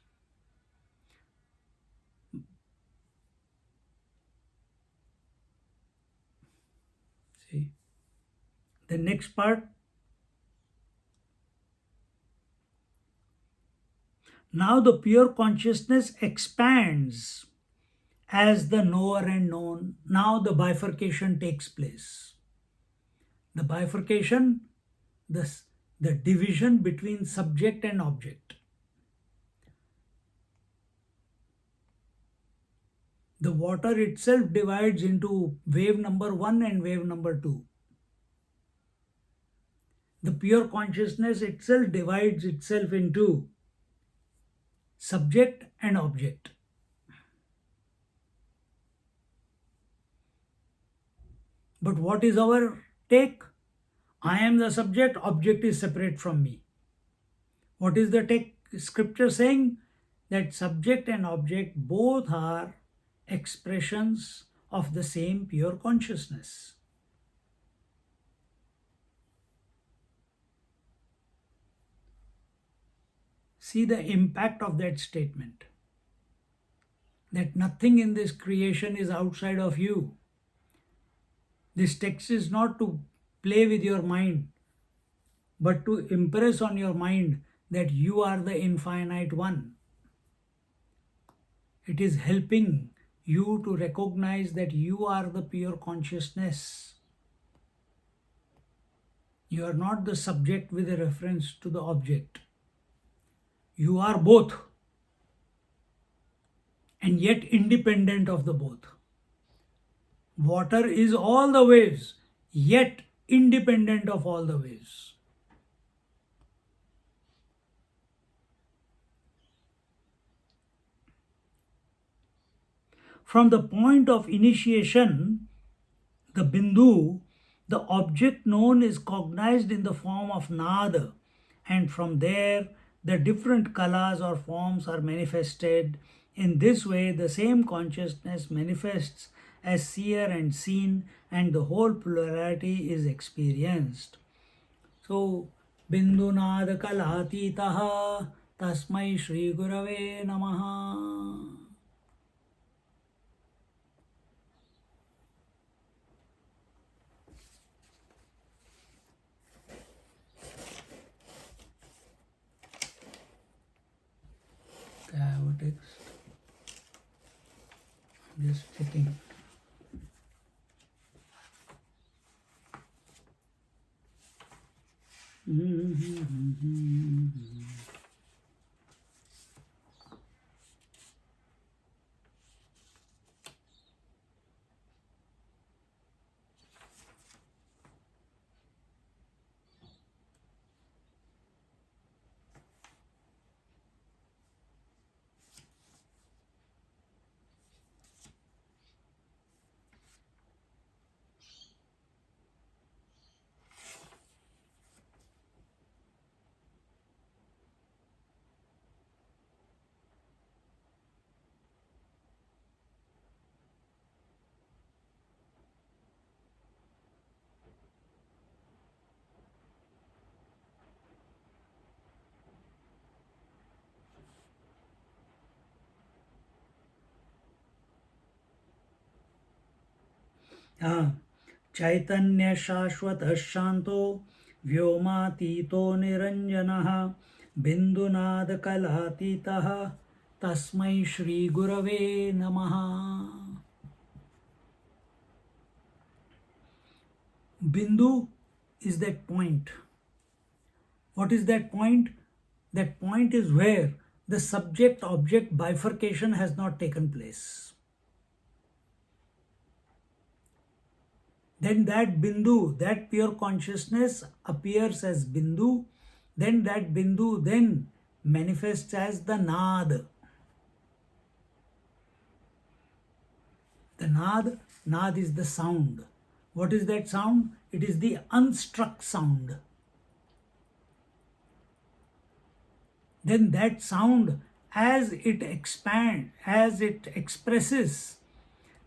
See, the next part. Now the pure consciousness expands as the knower and known. Now the bifurcation takes place. The bifurcation, the division between subject and object. The water itself divides into wave number 1 and wave number 2. The pure consciousness itself divides itself into subject and object. But what is our take? I am the subject, object is separate from me. What is the scripture saying? That subject and object both are expressions of the same pure consciousness. See the impact of that statement. That nothing in this creation is outside of you. This text is not to play with your mind, but to impress on your mind that you are the infinite one. It is helping you to recognize that you are the pure consciousness. You are not the subject with a reference to the object. You are both, and yet independent of the both. Water is all the waves, yet independent of all the waves. From the point of initiation, the bindu, the object known is cognized in the form of nada, and from there the different kalas or forms are manifested. In this way, the same consciousness manifests as seer and seen, and the whole plurality is experienced. So, Bindunada Kalatitaha Tasmai Shri Gurave Namaha. I have a text. Just checking. Chaitanya Shashwata Shanto Vyomatito Niranjanaha Bindunad Kalatitaha Tasmai Shri Gurave Namaha. Bindu is that point. What is that point? That point is where the subject-object bifurcation has not taken place. Then that Bindu, that pure consciousness appears as Bindu. Then that Bindu then manifests as the Nad. The Nad is the sound. What is that sound? It is the unstruck sound. Then that sound, as it expands, as it expresses,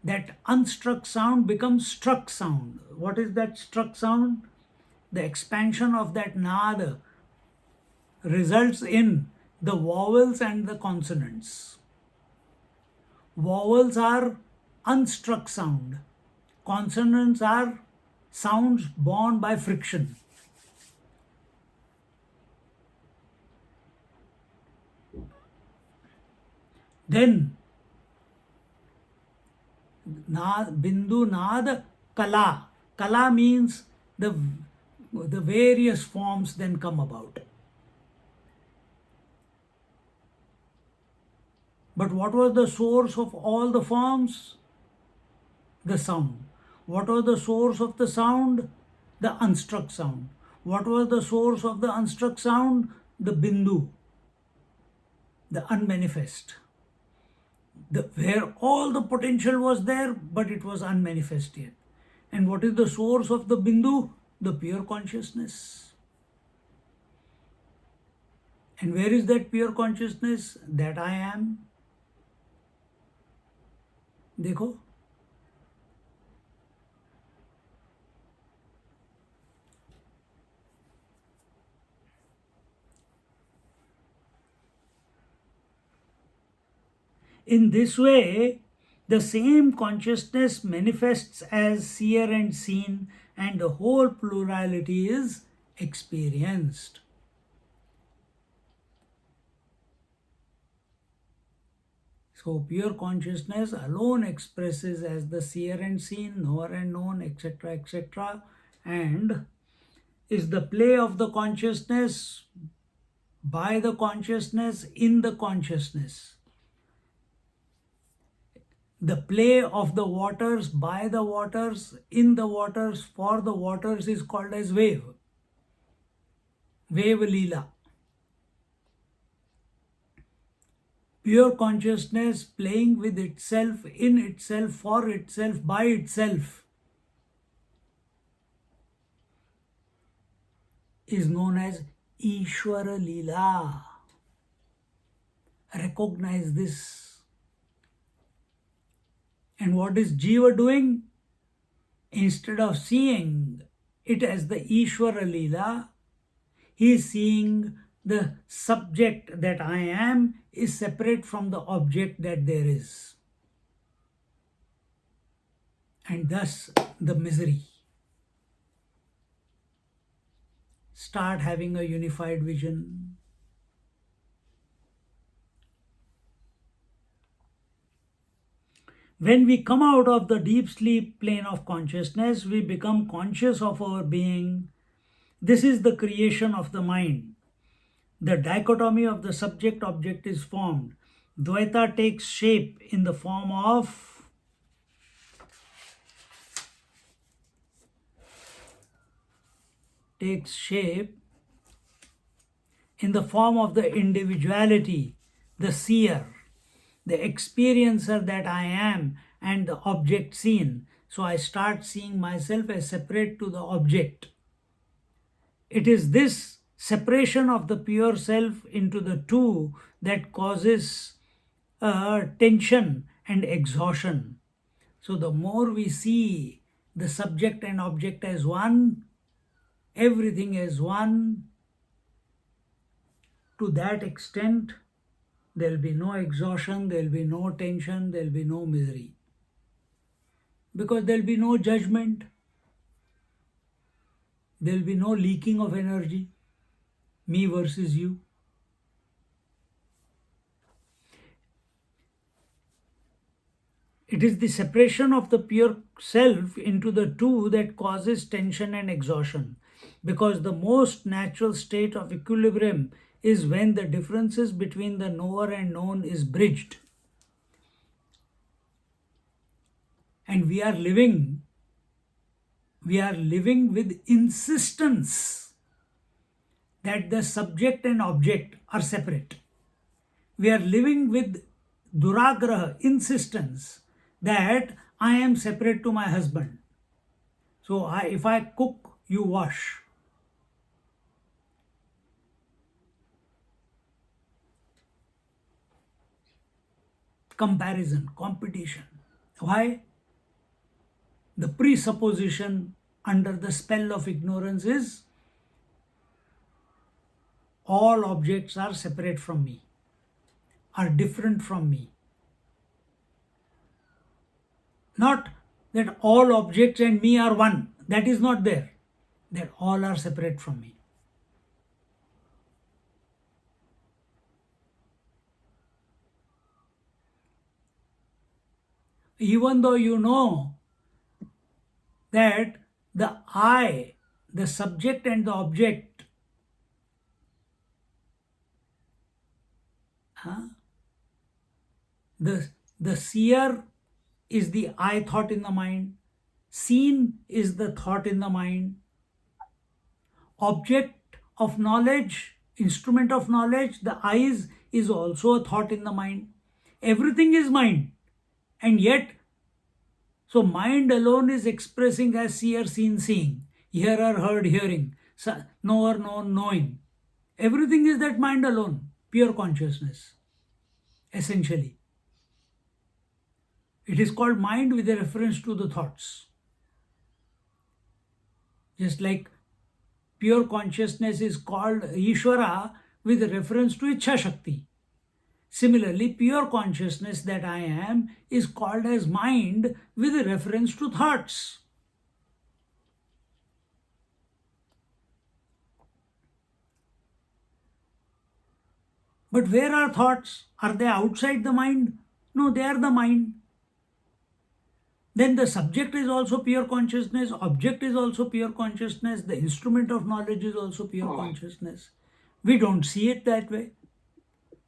that unstruck sound becomes struck sound. What is that struck sound? The expansion of that Nad results in the vowels and the consonants. Vowels are unstruck sound. Consonants are sounds born by friction. Then Bindu Nad Kala. Kala means the various forms then come about. But what was the source of all the forms? The sound. What was the source of the sound? The unstruck sound. What was the source of the unstruck sound? The Bindu, the unmanifest. Where all the potential was there, but it was unmanifest yet. And what is the source of the Bindu? The pure consciousness. And where is that pure consciousness? That I am. देखो, in this way, the same consciousness manifests as seer and seen, and the whole plurality is experienced. So pure consciousness alone expresses as the seer and seen, knower and known, etc., etc., and is the play of the consciousness by the consciousness in the consciousness. The play of the waters by the waters, in the waters, for the waters is called as wave. Wave Leela. Pure consciousness playing with itself, in itself, for itself, by itself is known as Ishwara Leela. Recognize this. And what is Jiva doing? Instead of seeing it as the Ishwara Leela, he is seeing the subject that I am is separate from the object that there is. And thus the misery. Start having a unified vision. When we come out of the deep sleep plane of consciousness, we become conscious of our being. This is the creation of the mind. The dichotomy of the subject-object is formed. Dvaita takes shape in the form of the individuality, the seer, the experiencer that I am, and the object seen. So I start seeing myself as separate to the object. It is this separation of the pure self into the two that causes tension and exhaustion. So the more we see the subject and object as one, everything as one, to that extent, there will be no exhaustion, there will be no tension, there will be no misery. Because there will be no judgment, there will be no leaking of energy, me versus you. It is the separation of the pure self into the two that causes tension and exhaustion. Because the most natural state of equilibrium is when the differences between the knower and known is bridged. And we are living with insistence that the subject and object are separate. We are living with duragraha, insistence that I am separate to my husband. So if I cook, you wash. Comparison, competition. Why? The presupposition under the spell of ignorance is all objects are separate from me, are different from me. Not that all objects and me are one. That is not there. That all are separate from me. Even though you know that the I, the subject and the object, the seer is the I thought in the mind, seen is the thought in the mind, object of knowledge, instrument of knowledge, the eyes is also a thought in the mind. Everything is mind. And yet, so mind alone is expressing as seer, seen, seeing, hearer, heard, hearing, knower, known, knowing. Everything is that mind alone, pure consciousness, essentially. It is called mind with a reference to the thoughts. Just like pure consciousness is called Ishvara with a reference to Ichha Shakti. Similarly, pure consciousness that I am is called as mind with a reference to thoughts. But where are thoughts? Are they outside the mind? No, they are the mind. Then the subject is also pure consciousness, object is also pure consciousness, the instrument of knowledge is also pure consciousness. We don't see it that way.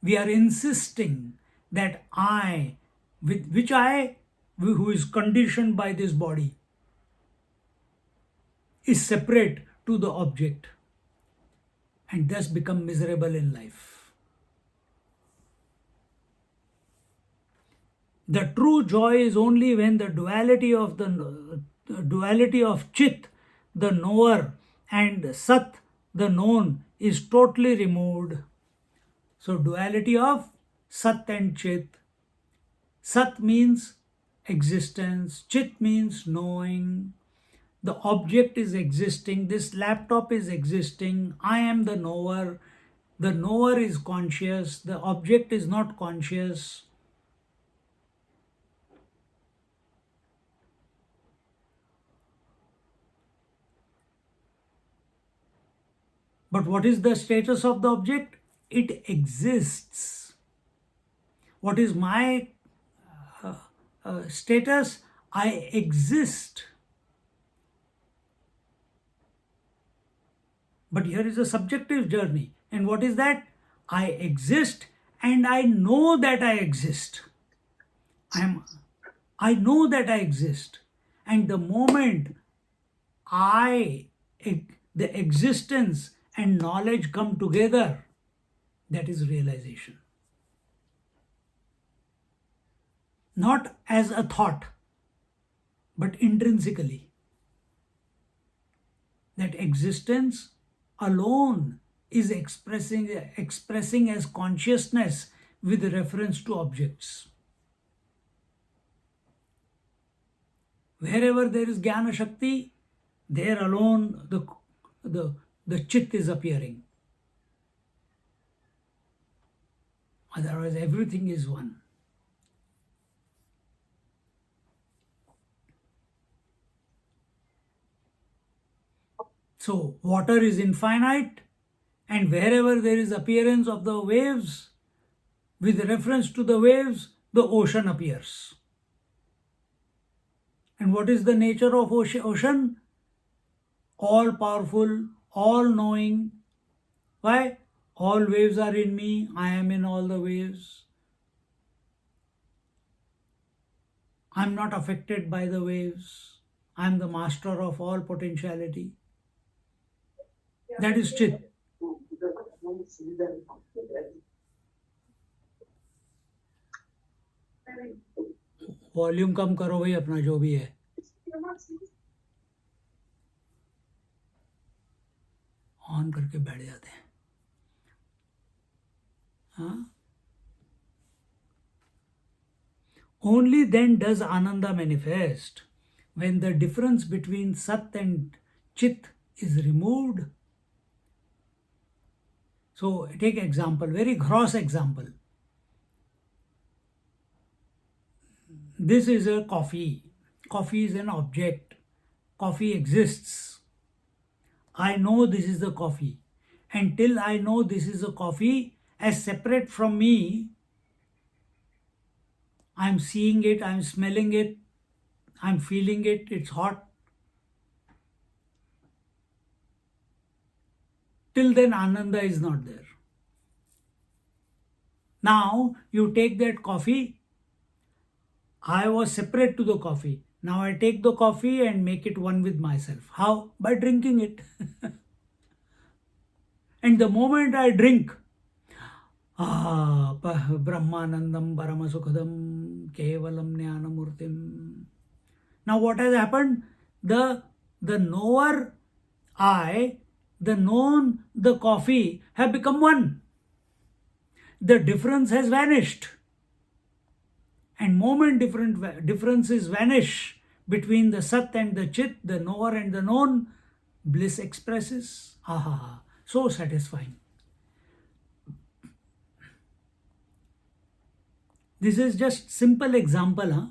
We are insisting that I, with which I, who is conditioned by this body, is separate to the object and thus become miserable in life. The true joy is only when the duality of Chit, the knower, and Sat, the known, is totally removed. So duality of Sat and Chit. Sat means existence, Chit means knowing. The object is existing, this laptop is existing, I am the knower is conscious, the object is not conscious. But what is the status of the object? It exists. What is my status? I exist. But here is a subjective journey. And what is that? I exist and I know that I exist. I know that I exist. And the moment the existence and knowledge come together, that is realization. Not as a thought, but intrinsically. That existence alone is expressing as consciousness with reference to objects. Wherever there is Jnana Shakti, there alone the Chit is appearing. Otherwise, everything is one. So water is infinite, and wherever there is appearance of the waves, with reference to the waves, the ocean appears. And what is the nature of ocean? All powerful, all knowing. Why? All waves are in me, I am in all the waves. I am not affected by the waves. I am the master of all potentiality. That is Chit. Volume कम करो भाई अपना जो भी है. On करके बैठ जाते हैं. हाँ. Only then does Ananda manifest, when the difference between Sat and Chit is removed. So take example, very gross example. This is a coffee. Coffee is an object. Coffee exists. I know this is the coffee. Until I know this is a coffee, as separate from me, I'm seeing it, I'm smelling it, I'm feeling it, it's hot. Till then, Ananda is not there. Now, you take that coffee. I was separate to the coffee. Now I take the coffee and make it one with myself. How? By drinking it. And the moment I drink, Brahmanandam Paramasukhadam Kevalam Jnanamurtim. Now what has happened? The knower, I, the known, the coffee have become one. The difference has vanished. And moment differences vanish between the Sat and the Chit, the knower and the known, bliss expresses. Aha, so satisfying. This is just simple example. Huh?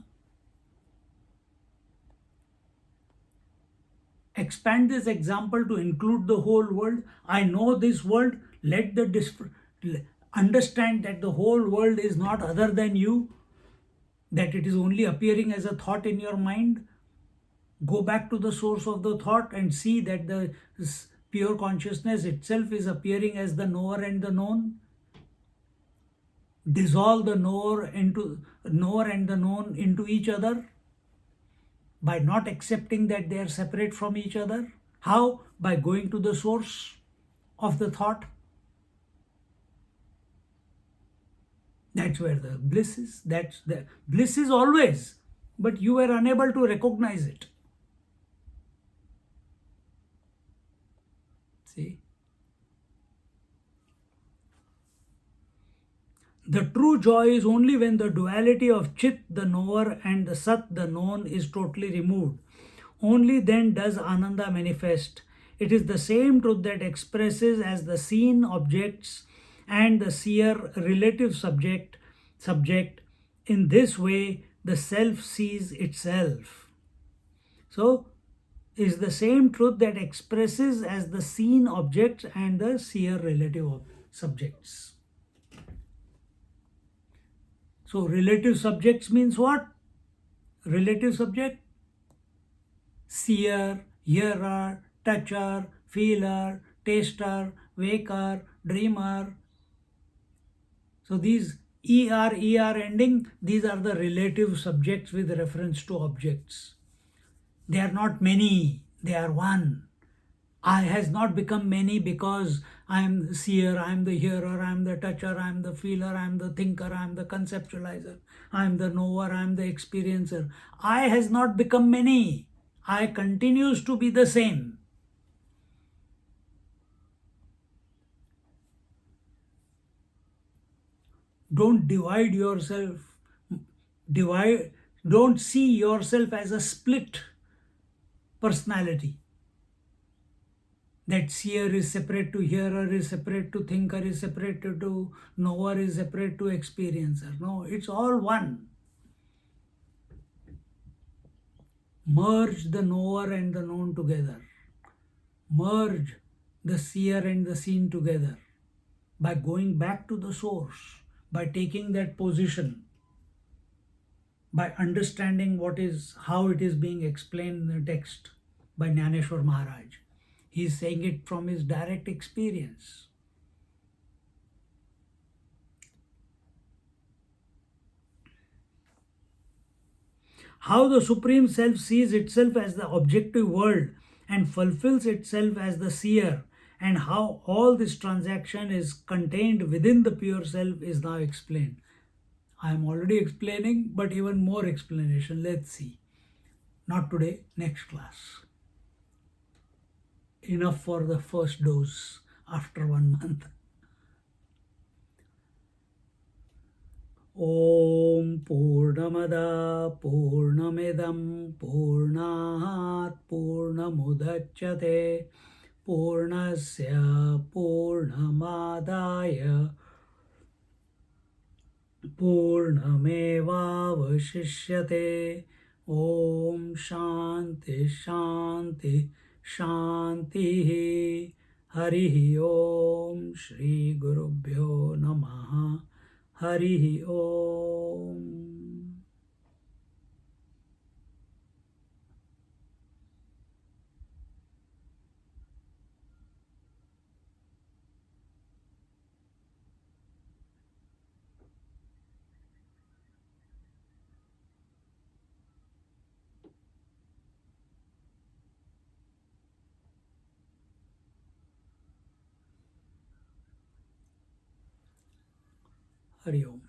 Expand this example to include the whole world. I know this world. Let the understand that the whole world is not other than you, that it is only appearing as a thought in your mind. Go back to the source of the thought and see that the pure consciousness itself is appearing as the knower and the known. Dissolve the knower and the known into each other by not accepting that they are separate from each other. How? By going to the source of the thought. That's where the bliss is. That's the bliss is always, but you were unable to recognize it. See? The true joy is only when the duality of Chit, the knower, and the Sat, the known, is totally removed. Only then does Ananda manifest. It is the same truth that expresses as the seen objects and the seer relative subject. In this way, the self sees itself. So, is the same truth that expresses as the seen objects and the seer relative subjects. So relative subjects means what? Relative subject? Seer, hearer, toucher, feeler, taster, waker, dreamer. So these ER ending, these are the relative subjects with reference to objects. They are not many, they are one. I has not become many because I am the seer, I am the hearer, I am the toucher, I am the feeler, I am the thinker, I am the conceptualizer, I am the knower, I am the experiencer. I has not become many. I continues to be the same. Don't divide yourself. Don't see yourself as a split personality. That seer is separate to hearer, is separate to thinker, is separate to knower, is separate to experiencer. No, it's all one. Merge the knower and the known together. merge the seer and the seen together by going back to the source, by taking that position, by understanding how it is being explained in the text by Jnaneshwar Maharaj. He is saying it from his direct experience. How the Supreme Self sees itself as the objective world and fulfills itself as the seer, and how all this transaction is contained within the pure self is now explained. I am already explaining, but even more explanation. Let's see. Not today, next class. Enough for the first dose after 1 month. ॐ पूर्णमदा पूर्णमिदं पूर्णात् पूर्णमुदच्यते पूर्णस्य पूर्णमादाय पूर्णमेवावशिष्यते ॐ शान्ति शान्ति शान्तिः हरिः ॐ श्रीगुरुभ्यो नमः हरिः ॐ हरि ओम।